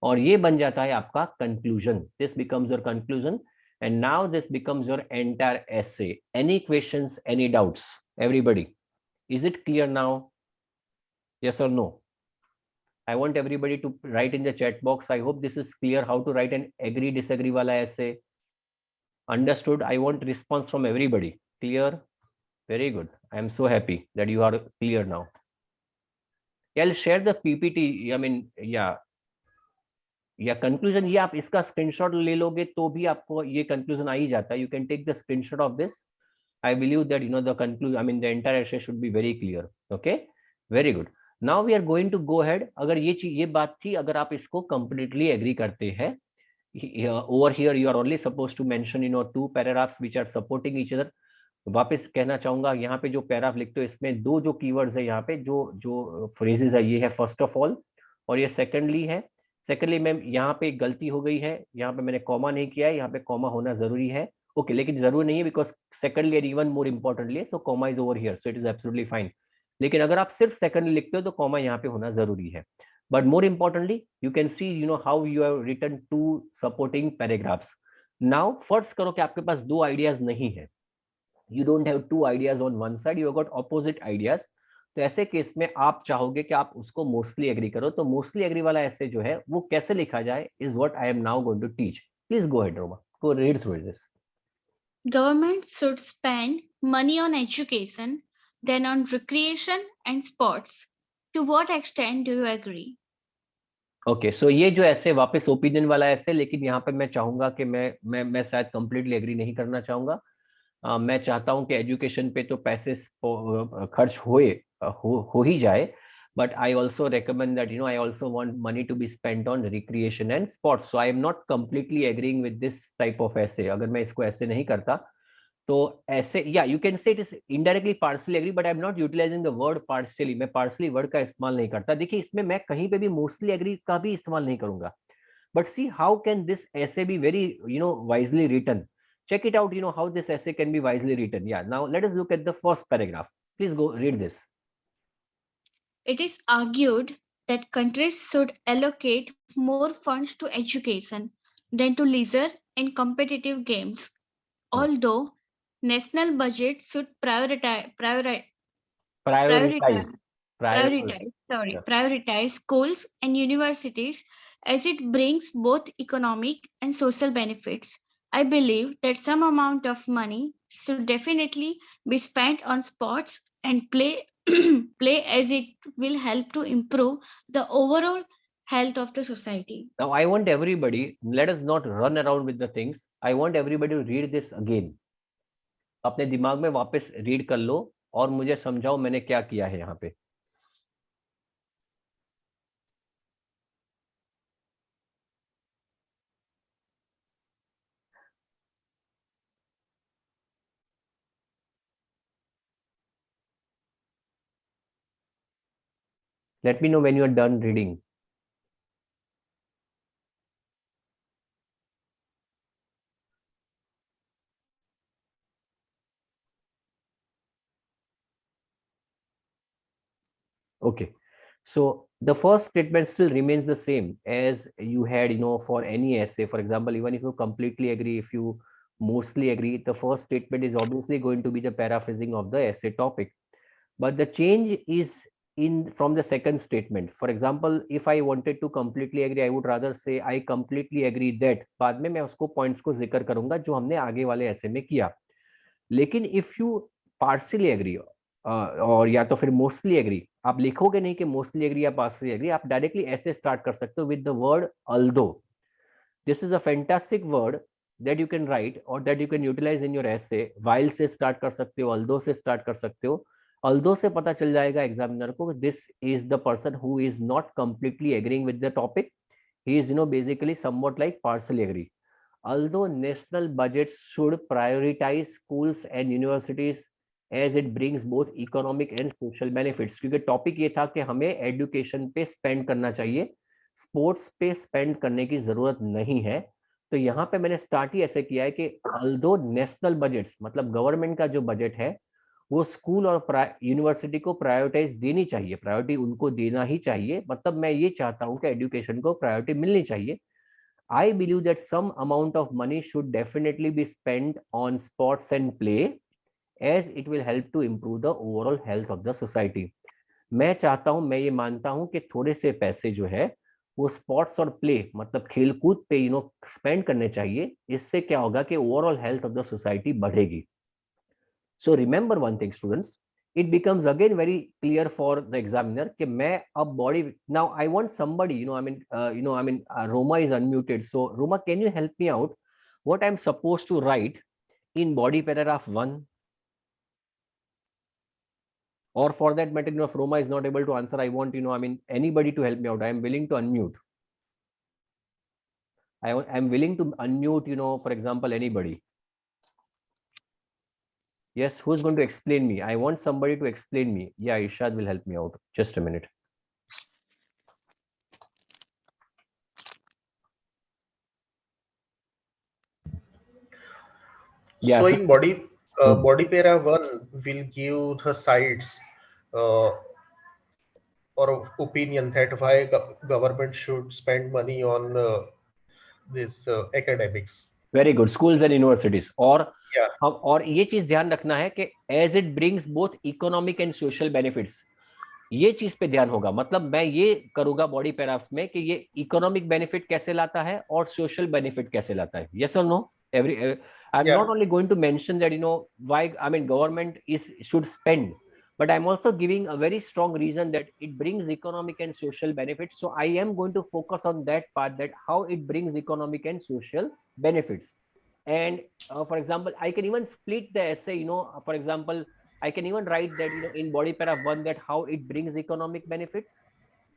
और ये बन जाता है आपका conclusion. This becomes your conclusion, and now this becomes your entire essay. Any questions, any doubts? Everybody, is it clear now? Yes or no? I want everybody to write in the chat box. I hope this is clear how to write an agree disagree wala essay. Understood? I want response from everybody. Clear? Very good. I am so happy that you are clear now. Yeah, I'll share the PPT. Conclusion ये आप इसका screenshot ले लोगे तो भी आपको ये conclusion आ ही जाता है. You can take the screenshot of this. I believe that the conclusion, the entire essay should be very clear. Okay, very good. Now we are going to go ahead. अगर ये बात थी, अगर आप इसको completely agree करते हैं, over here you are only supposed to mention 2 paragraphs which are supporting each other. वापस कहना चाहूंगा, यहाँ पे जो पैराग्राफ लिखते हो इसमें 2 जो कीवर्ड्स है, यहाँ पे जो फ्रेजेस है, ये है फर्स्ट ऑफ ऑल और ये सेकेंडली है. सेकेंडली मैम यहाँ पे गलती हो गई है, यहाँ पे मैंने कॉमा नहीं किया है, यहाँ पे कॉमा होना जरूरी है. ओके, लेकिन जरूरी नहीं है because secondly and even more importantly, so comma is over here, so it is absolutely fine. लेकिन अगर आप सिर्फ सेकेंडली लिखते हो तो कॉमा यहाँ पे होना जरूरी है. But more importantly, you can see how you have written 2 supporting paragraphs. Now first करो कि आपके पास 2 ideas नहीं है. You don't have 2 ideas on one side, you have got opposite ideas. तो ऐसे केस में आप चाहोगे कि आप उसको मोस्टली एग्री करो. तो मोस्टली एग्री वाला ऐसे जो है वो कैसे लिखा जाए is what I am now going to teach. Please go ahead, Roma. Go read through this. Government should spend money on education, then on recreation and sports, To what extent do you agree? Okay so ये जो ऐसे वापस opinion वाला ऐसे, लेकिन यहाँ पे मैं चाहूंगा कि मैं शायद कंप्लीटली एग्री नहीं करना चाहूंगा। मैं चाहता हूँ कि एजुकेशन पे तो पैसे खर्च हो ही जाए, but I also recommend that I also want money to be spent on recreation and sports. So I am not completely agreeing with this type of essay. अगर मैं इसको ऐसे नहीं करता तो ऐसे, या you can say it is indirectly partially agree, but I am not utilising the word partially. मैं partially word का इस्तेमाल नहीं करता। देखिए इसमें मैं कहीं पे भी मोस्टली एग्री का भी इस्तेमाल नहीं करूंगा। But see, how can this essay be very, wisely written? Check it out, how this essay can be wisely written. Yeah, now let us look at the first paragraph. Please go read this. It is argued that countries should allocate more funds to education than to leisure and competitive games. Hmm. Although national budget should Prioritize. Prioritize. Yeah. prioritize schools and universities as it brings both economic and social benefits. I believe that some amount of money should definitely be spent on sports and play play as it will help to improve the overall health of the society. Now, I want everybody, let us not run around with the things. I want everybody to read this again. अपने दिमाग में वापस read कर लो और मुझे समझाओ मैंने क्या किया है यहाँ पे। Let me know when you are done reading. Okay, so the first statement still remains the same as you had, for any essay. For example, even if you completely agree, if you mostly agree, the first statement is obviously going to be the paraphrasing of the essay topic. But the change is in from the second statement. For example, if I wanted to completely agree, I would rather say I completely agree that. बाद में मैं उसको points को जिक्र करूंगा जो हमने आगे वाले essay में किया। लेकिन if you partially agree और या तो फिर मोस्टली एग्री, आप लिखोगे नहीं कि मोस्टली एग्री या पार्शियली एग्री, आप डायरेक्टली ऐसे स्टार्ट कर सकते हो with the word although. This is a fantastic word that you can write और that you can utilise in your essay. While से स्टार्ट कर सकते हो, अल्दो से स्टार्ट कर सकते हो। अल्दो से पता चल जाएगा एग्जामिनर को this is the person who is not completely agreeing with the topic, he is basically somewhat like partially agree. Although national budgets should prioritize schools and universities as it brings both economic and social benefits, क्योंकि topic ये था कि हमें education पे spend करना चाहिए, sports पे spend करने की जरूरत नहीं है। तो यहाँ पे मैंने स्टार्ट ही ऐसे किया है कि although नेशनल बजट्स मतलब गवर्नमेंट का जो बजट है वो स्कूल और यूनिवर्सिटी को प्रायोरिटाइज देनी चाहिए, प्रायोरिटी उनको देना ही चाहिए। मतलब मैं ये चाहता हूँ कि एजुकेशन को प्रायोरिटी मिलनी चाहिए। I believe that some amount of money should definitely be spent on sports and play as it will help to improve the overall health of the society. मैं चाहता हूं, मैं ये मानता हूं कि थोड़े से पैसे जो है वो स्पोर्ट्स और प्ले मतलब खेलकूद पे स्पेंड करने चाहिए। इससे क्या होगा कि overall health of the society बढ़ेगी। So remember one thing students, it becomes again very clear for the examiner कि मैं अब body, now I want somebody, Roma is unmuted, so Roma, can you help me out what I'm supposed to write in body paragraph 1? Or for that matter, if Roma is not able to answer, I want, anybody to help me out. I am willing to unmute. I'm willing to unmute, for example, anybody. Yes, who's going to explain me? I want somebody to explain me. Yeah, Ishad will help me out. Just a minute. Yeah. So in body para 1 will give the sides or opinion that why government should spend money on this academics. Very good. Schools and universities. Yeah. और ये चीज ध्यान रखना है कि as it brings both economic and social benefits, ये चीज पे ध्यान होगा। मतलब मैं ये करूंगा बॉडी पैराग्राफ्स में कि ये इकोनॉमिक बेनिफिट कैसे लाता है और सोशल बेनिफिट कैसे लाता है। यस और no? Every I am not only going to mention that why, I mean government is should spend, but I'm also giving a very strong reason that it brings economic and social benefits. So I am going to focus on that part, that how it brings economic and social benefits. And for example, I can even split the essay, for example, I can even write that, in body paragraph 1, that how it brings economic benefits,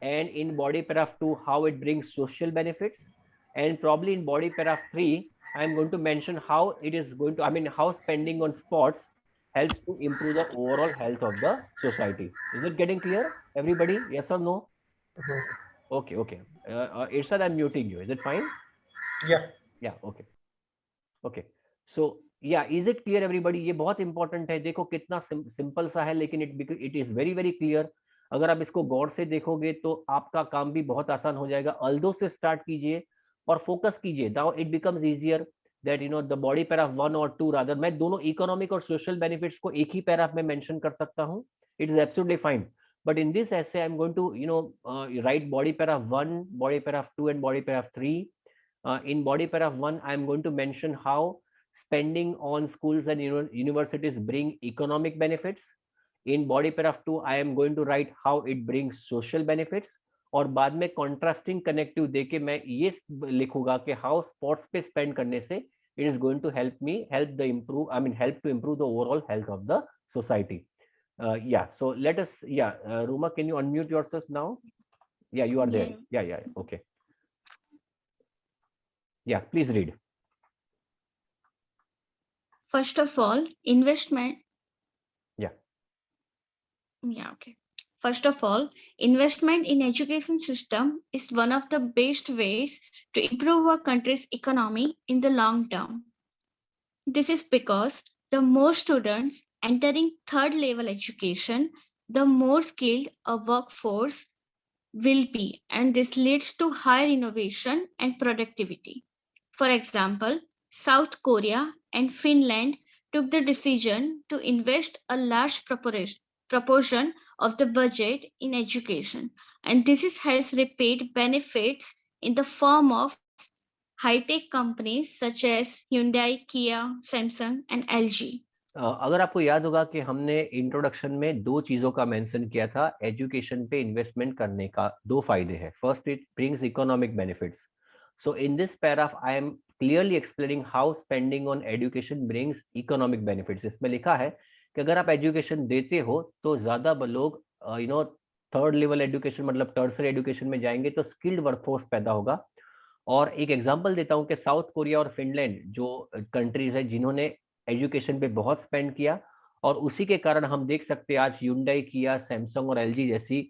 and in body paragraph 2, how it brings social benefits, and probably in body paragraph 3, I'm going to mention how it is going to, how spending on sports helps to improve the overall health of the society. Is it getting clear, everybody? Yes or no? Mhm. Okay, okay. Irshad, I'm muting you. Is it fine? Yeah. Yeah, okay. Okay so या is it clear everybody? ये बहुत important है, देखो कितना simple सा है, लेकिन it is very very clear. अगर आप इसको गौर से देखोगे तो आपका काम भी बहुत आसान हो जाएगा। अल्दो से स्टार्ट कीजिए और फोकस कीजिए, now it becomes easier that the body paragraph 1 और 2 रादर, मैं दोनों इकोनॉमिक और सोशल बेनिफिट्स को एक ही पैराग्राफ में मेंशन कर सकता हूँ। It is absolutely fine, but in this essay I'm going to write body paragraph 1, body paragraph 2 and body paragraph 3. In body paragraph 1, I am going to mention how spending on schools and universities bring economic benefits. In body paragraph 2, I am going to write how it brings social benefits. और बाद में contrasting connective देके मैं ये लिखूंगा कि how sports पे spend करने से it is going to help to improve the overall health of the society. Yeah, so let us, Ruma, can you unmute yourself now? Yeah, you are there. Yeah, okay. Yeah, please read. First of all, investment. Yeah. Yeah, okay. First of all, investment in education system is one of the best ways to improve our country's economy in the long term. This is because the more students entering third level education, the more skilled a workforce will be, and this leads to higher innovation and productivity. For example, South Korea and Finland took the decision to invest a large proportion of the budget in education, and has repaid benefits in the form of high-tech companies such as Hyundai, Kia, Samsung, and LG. अगर आपको याद होगा कि हमने introduction में दो चीजों का मेंशन किया था, एजुकेशन पे इन्वेस्टमेंट करने का दो फायदे हैं। First, it brings economic benefits. So in this paragraph I am clearly explaining how spending on education brings economic benefits. इसमें लिखा है कि अगर आप एजुकेशन देते हो तो ज्यादा लोग थर्ड लेवल एजुकेशन मतलब टर्सरी एजुकेशन में जाएंगे, तो स्किल्ड वर्कफोर्स पैदा होगा। और एक एग्जांपल देता हूं कि साउथ कोरिया और फिनलैंड जो कंट्रीज है जिन्होंने एजुकेशन पे बहुत स्पेंड किया, और उसी के कारण हम देख सकते हैं आज Hyundai, किया, सैमसंग और एलजी जैसी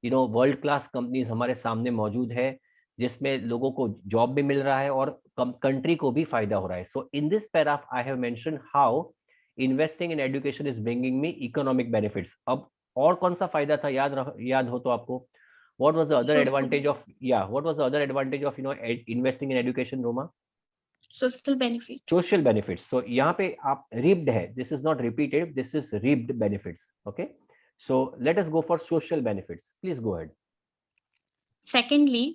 वर्ल्ड क्लास कंपनीज हमारे सामने मौजूद है, जिसमें लोगों को जॉब भी मिल रहा है और कंट्री को भी फायदा हो रहा है। So in this paragraph I have mention how investing in education is bringing me economic benefits. अब और कौन सा फायदा था, याद हो तो आपको? What was the other advantage of what was the other advantage of investing in education, Roma? Social benefit. Social benefits. So यहाँ पे आप reaped है, this is not repeated, this is reaped benefits. Okay, so let us go for social benefits. Please go ahead. Secondly,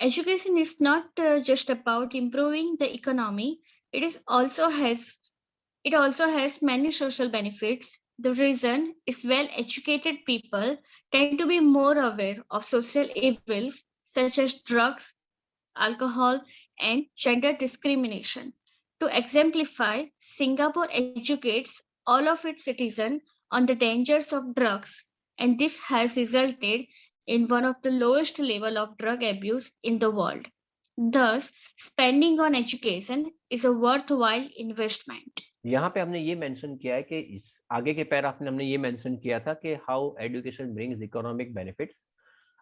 education is not just about improving the economy. It also has many social benefits. The reason is well-educated people tend to be more aware of social evils such as drugs, alcohol, and gender discrimination. To exemplify, Singapore educates all of its citizens on the dangers of drugs, and this has resulted in one of the lowest level of drug abuse in the world. Thus, spending on education is a worthwhile investment. यहाँ पे हमने ये mention किया है कि इस आगे के पैराग्राफ में हमने ये मेंशन किया था कि how education brings economic benefits.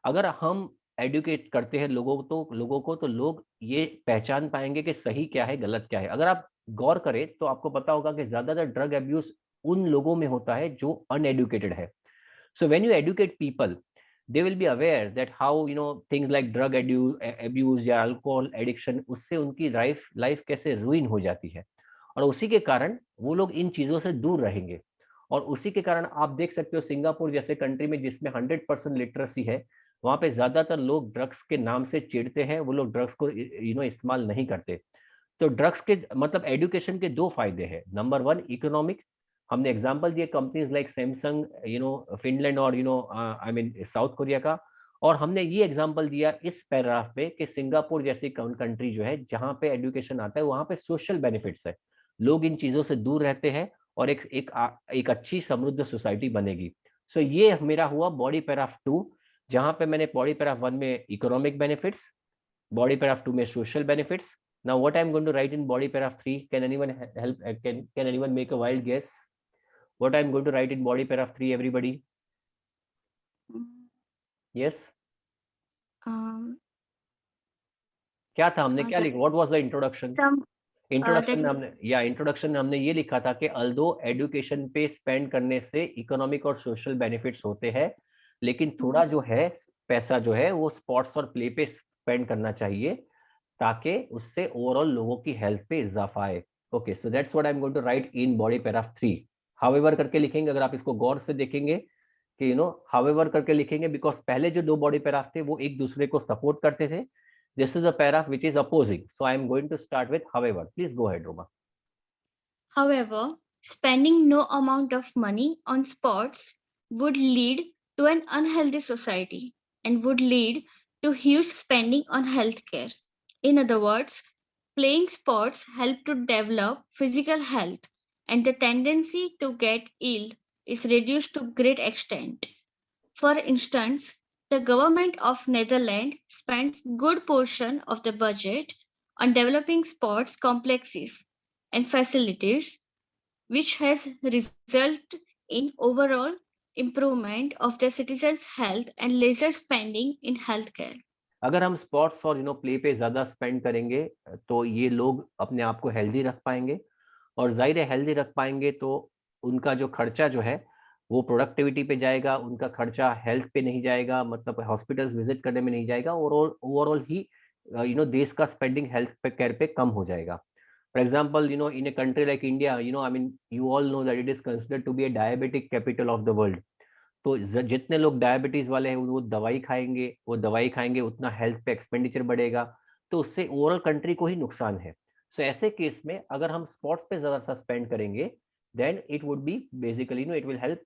अगर हम एडुकेट करते हैं लोगों को तो लोग ये पहचान पाएंगे कि सही क्या है, गलत क्या है। अगर आप गौर करें तो आपको पता होगा कि ज्यादातर ड्रग अब्यूज उन लोगों में होता है जो अनएडुकेटेड है। So when you educate people, they will be aware that how things like drug abuse या अल्कोहल एडिक्शन, उससे उनकी लाइफ कैसे रुइन हो जाती है, और उसी के कारण वो लोग इन चीजों से दूर रहेंगे। और उसी के कारण आप देख सकते हो सिंगापुर जैसे कंट्री में जिसमें 100% लिटरेसी है, वहां पे ज्यादातर लोग ड्रग्स के नाम से चिढ़ते हैं, वो लोग ड्रग्स को इस्तेमाल नहीं करते। तो ड्रग्स के मतलब एजुकेशन के दो फायदे हैं, नंबर 1 इकोनॉमिक, हमने एग्जांपल दिए कंपनीज लाइक सैमसंग, फिनलैंड और आई मीन साउथ कोरिया का, और हमने ये एग्जांपल दिया इस पैराग्राफ में कि सिंगापुर जैसी कंट्री जो है जहाँ पे एजुकेशन आता है वहाँ पे सोशल बेनिफिट्स है, लोग इन चीजों से दूर रहते हैं और एक अच्छी समृद्ध सोसाइटी बनेगी। सो ये मेरा हुआ बॉडी पैराग्राफ 2, जहाँ पे मैंने बॉडी पैराग्राफ 1 में इकोनॉमिक बेनिफिट्स, body paragraph 2 में social benefits. Now what I'm going to write in body paragraph 3, can anyone help, can anyone make a wild guess what I'm going to write in body paragraph 3, everybody? Yes, Um, क्या था, हमने क्या that लिखा, what was the introduction? some introduction that में हमने introduction में हमने ये लिखा था कि अल्दो एजुकेशन पे स्पेंड करने से इकोनॉमिक और सोशल बेनिफिट्स होते हैं, लेकिन थोड़ा जो है पैसा जो है वो स्पोर्ट्स और प्ले पे स्पेंड करना चाहिए ताकि उससे ओवरऑल लोगों की हेल्थ पे इजाफा आए। Okay, so that's what I am going to write in body paragraph 3। However करके लिखेंगे, अगर आप इसको गौर से देखेंगे कि हाउएवर करके लिखेंगे, बिकॉज पहले जो दो बॉडी पैराग्राफ थे वो एक दूसरे को सपोर्ट करते थे। This is a paragraph which is opposing. So I am going to start with however. Please go ahead, Roma. However, spending no amount of money on sports would lead to an unhealthy society and would lead to huge spending on healthcare. In other words, playing sports help to develop physical health and the tendency to get ill is reduced to great extent. For instance, the government of Netherlands spends good portion of the budget on developing sports complexes and facilities, which has resulted in overall improvement of the citizens' health and lesser spending in healthcare. अगर हम sports और play पे ज्यादा spend करेंगे तो ये लोग अपने आप को हेल्दी रख पाएंगे, और जाहिर है हेल्दी रख पाएंगे तो उनका जो खर्चा जो है वो प्रोडक्टिविटी पे जाएगा, उनका खर्चा हेल्थ पे नहीं जाएगा, मतलब हॉस्पिटल्स विजिट करने में नहीं जाएगा, और ओवरऑल ही देश का स्पेंडिंग हेल्थ पे केयर पे कम हो जाएगा। For example in a country like India, I mean you all know that it is considered to be a diabetic capital of the world. तो जितने लोग डायबिटीज वाले हैं वो दवाई खाएंगे उतना हेल्थ पे एक्सपेंडिचर बढ़ेगा, तो उससे ओवरऑल कंट्री को ही नुकसान है। सो ऐसे केस में अगर हम स्पोर्ट्स पे ज्यादा सा स्पेंड करेंगे then it would be basically it will help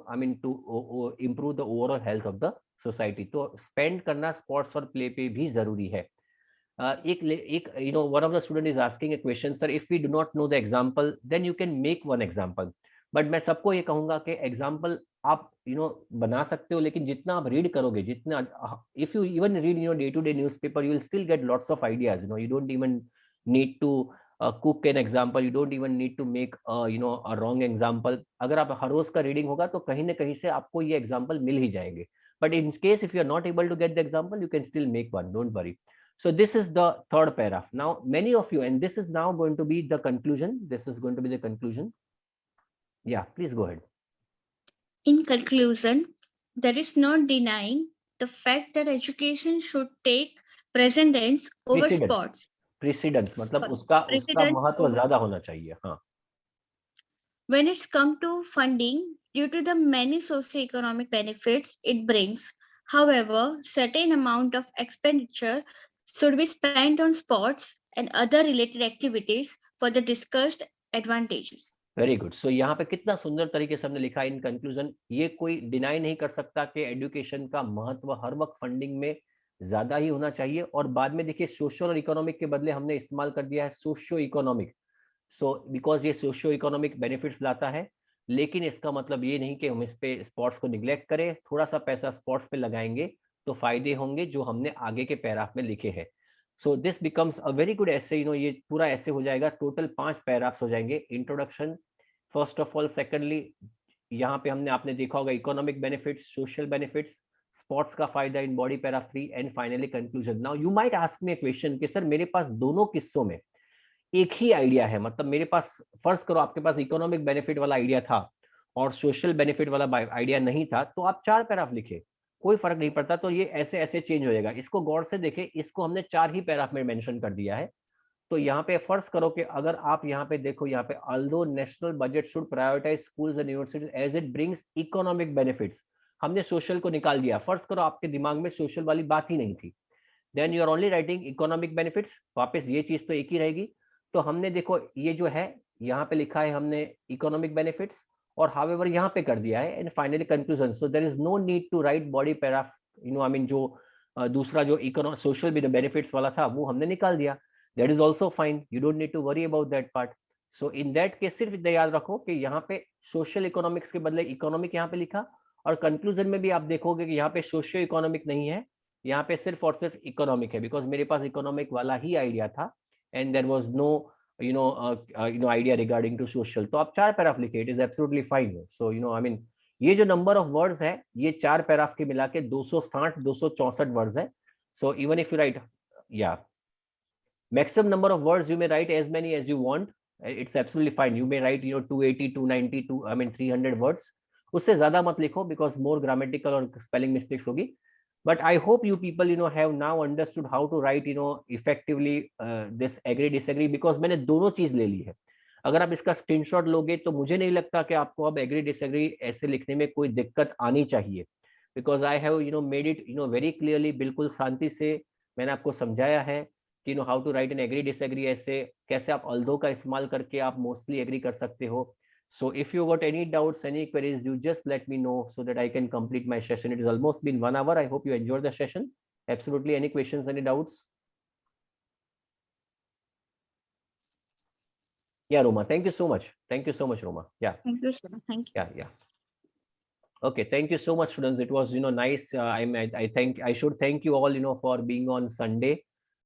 I mean to improve the overall health of the society. तो स्पेंड करना स्पोर्ट्स और प्ले पे भी जरूरी है। एक one of the student is asking a question, sir, if we do not know the example then you can make one example, but मैं सबको ये कहूंगा कि एग्जाम्पल आप बना सकते हो, लेकिन जितना आप रीड करोगे, जितना if you even read day to day newspaper you will still get lots of ideas. You don't even need to cook an example, you don't even need to make a wrong example. अगर आप हर रोज का reading होगा तो कहीं ना कहीं से आपको ये एग्जाम्पल मिल ही जाएंगे, but in case if you are not able to get the example you can still make one, don't worry. So this is the third paragraph. Now many of you, and this is now going to be the conclusion. This is going to be the conclusion. Yeah, please go ahead. In conclusion, there is no denying the fact that education should take precedence over Precedence. sports. Precedence मतलब Sorry, उसका precedence महत्व over ज्यादा होना चाहिए। हाँ, when it's come to funding due to the many socio-economic benefits it brings. However, certain amount of expenditure should be spent on sports and other related activities for the discussed advantages. Very good. So यहाँ पे कितना सुंदर तरीके से हमने लिखा in conclusion, ये कोई डिनाई नहीं कर सकता कि एजुकेशन का महत्व हर वक्त फंडिंग में ज्यादा ही होना चाहिए, और बाद में देखिए सोशल और इकोनॉमिक के बदले हमने इस्तेमाल कर दिया है सोशियो इकोनॉमिक। सो बिकॉज ये सोशियो इकोनॉमिक बेनिफिट्स लाता है, लेकिन इसका मतलब ये नहीं कि हम इस पे स्पोर्ट्स को निग्लेक्ट करें। थोड़ा सा पैसा स्पोर्ट्स पे लगाएंगे तो फायदे होंगे जो हमने आगे के पैराग्राफ में लिखे हैं। So this becomes a very good ऐसे, ये पूरा ऐसे हो जाएगा, टोटल 5 पैराग्राफ्स हो जाएंगे। Introduction first of all, secondly यहाँ पे हमने आपने देखा होगा economic benefits, social benefits, sports का फायदा इन body paragraph 3, and finally conclusion. Now you might ask me a question कि सर मेरे पास दोनों किस्सों में एक ही आइडिया है, मतलब मेरे पास फर्ज करो आपके पास इकोनॉमिक बेनिफिट वाला आइडिया था और सोशल बेनिफिट वाला आइडिया नहीं था, तो आप 4 पैराग्राफ लिखे, कोई फर्क नहीं पड़ता। तो ये ऐसे ऐसे चेंज हो जाएगा। इसको गौर से देखें, इसको हमने 4 ही पैराग्राफ में मेंशन कर दिया है। तो यहाँ पे फर्ज करो कि अगर आप यहाँ पे देखो, यहाँ पे although national budget should prioritise schools and universities as it brings economic benefits, हमने सोशल को निकाल दिया। फर्ज करो आपके दिमाग में सोशल वाली बात ही नहीं थी, then you are only writing economic benefits, वापस ये चीज तो एक ही रहेगी। तो हमने देखो ये जो है यहाँ पे लिखा है हमने इकोनॉमिक बेनिफिट्स, और हाउएवर यहाँ पे कर दिया है, and finally conclusion. So there is no need to write body paragraph, I mean जो दूसरा जो सोशल बेनिफिट्स वाला था वो हमने निकाल दिया. That is also fine, you don't need to worry about that part. So in that case सिर्फ याद रखो कि यहाँ पे सोशल इकोनॉमिक्स के बदले इकोनॉमिक यहाँ पे लिखा, और कंक्लूजन में भी आप देखोगे कि यहाँ पे सोशियो इकोनॉमिक नहीं है, यहाँ पे सिर्फ और सिर्फ इकोनॉमिक है, बिकॉज मेरे पास इकोनॉमिक वाला ही आइडिया था, and there was no idea regarding to social. तो आप 4 पैराग्राफ लिखे, it is absolutely fine. So I mean ये जो नंबर ऑफ वर्ड्स है ये 4 पैराग्राफ के मिला के 260 264 वर्ड्स है. सो इवन इफ यू राइट, या maximum number of words you may write as many as you want, it's absolutely fine. You may write 280 290 300 words. उससे ज्यादा मत लिखो, because more grammatical और spelling mistakes होगी. But I hope you people have now understood how to write effectively this agree disagree, because मैंने दोनों चीज ले ली है. अगर आप इसका स्क्रीनशॉट लोगे तो मुझे नहीं लगता कि आपको अब एग्री डिसएग्री ऐसे लिखने में कोई दिक्कत आनी चाहिए, because I have made it very clearly, बिल्कुल शांति से मैंने आपको समझाया है कि how to write an agree disagree, essay कैसे आप अल्दो का इस्तेमाल करके आप मोस्टली एग्री कर सकते हो. So if you got any doubts, any queries, you just let me know so that I can complete my session. It has almost been 1 hour. I hope you enjoyed the session. Absolutely. Any questions, any doubts? Yeah, Roma. Thank you so much. Thank you so much, Roma. Yeah. Thank you, sir. Thank you. Yeah. Okay. Thank you so much, students. It was, nice. I should thank you all, for being on Sunday.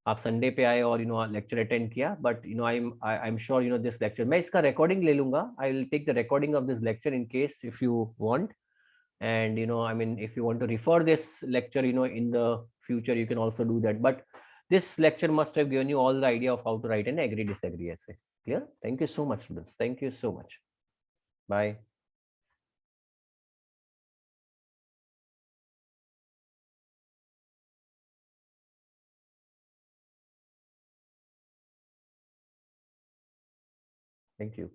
आप Sunday पे आए और lecture attend किया, but I am sure this lecture मैं इसका recording ले लूंगा. I will take the recording of this lecture in case if you want, and I mean if you want to refer this lecture in the future, you can also do that, but this lecture must have given you all the idea of how to write an agree disagree essay. Clear? Thank you so much, students. Thank you so much. Bye. Thank you.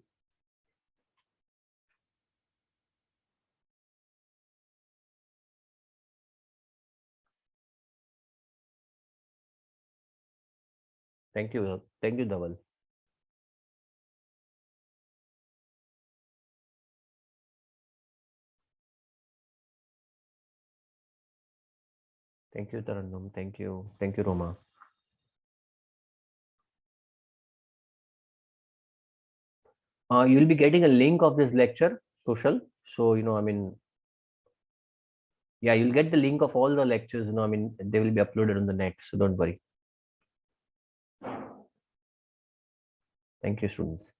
Thank you. Thank you, Dhaval. Thank you, Tarannum. Thank you. Thank you, Roma. You will be getting a link of this lecture, social. So, I mean, yeah, you'll get the link of all the lectures, I mean, they will be uploaded on the net. So don't worry. Thank you, students.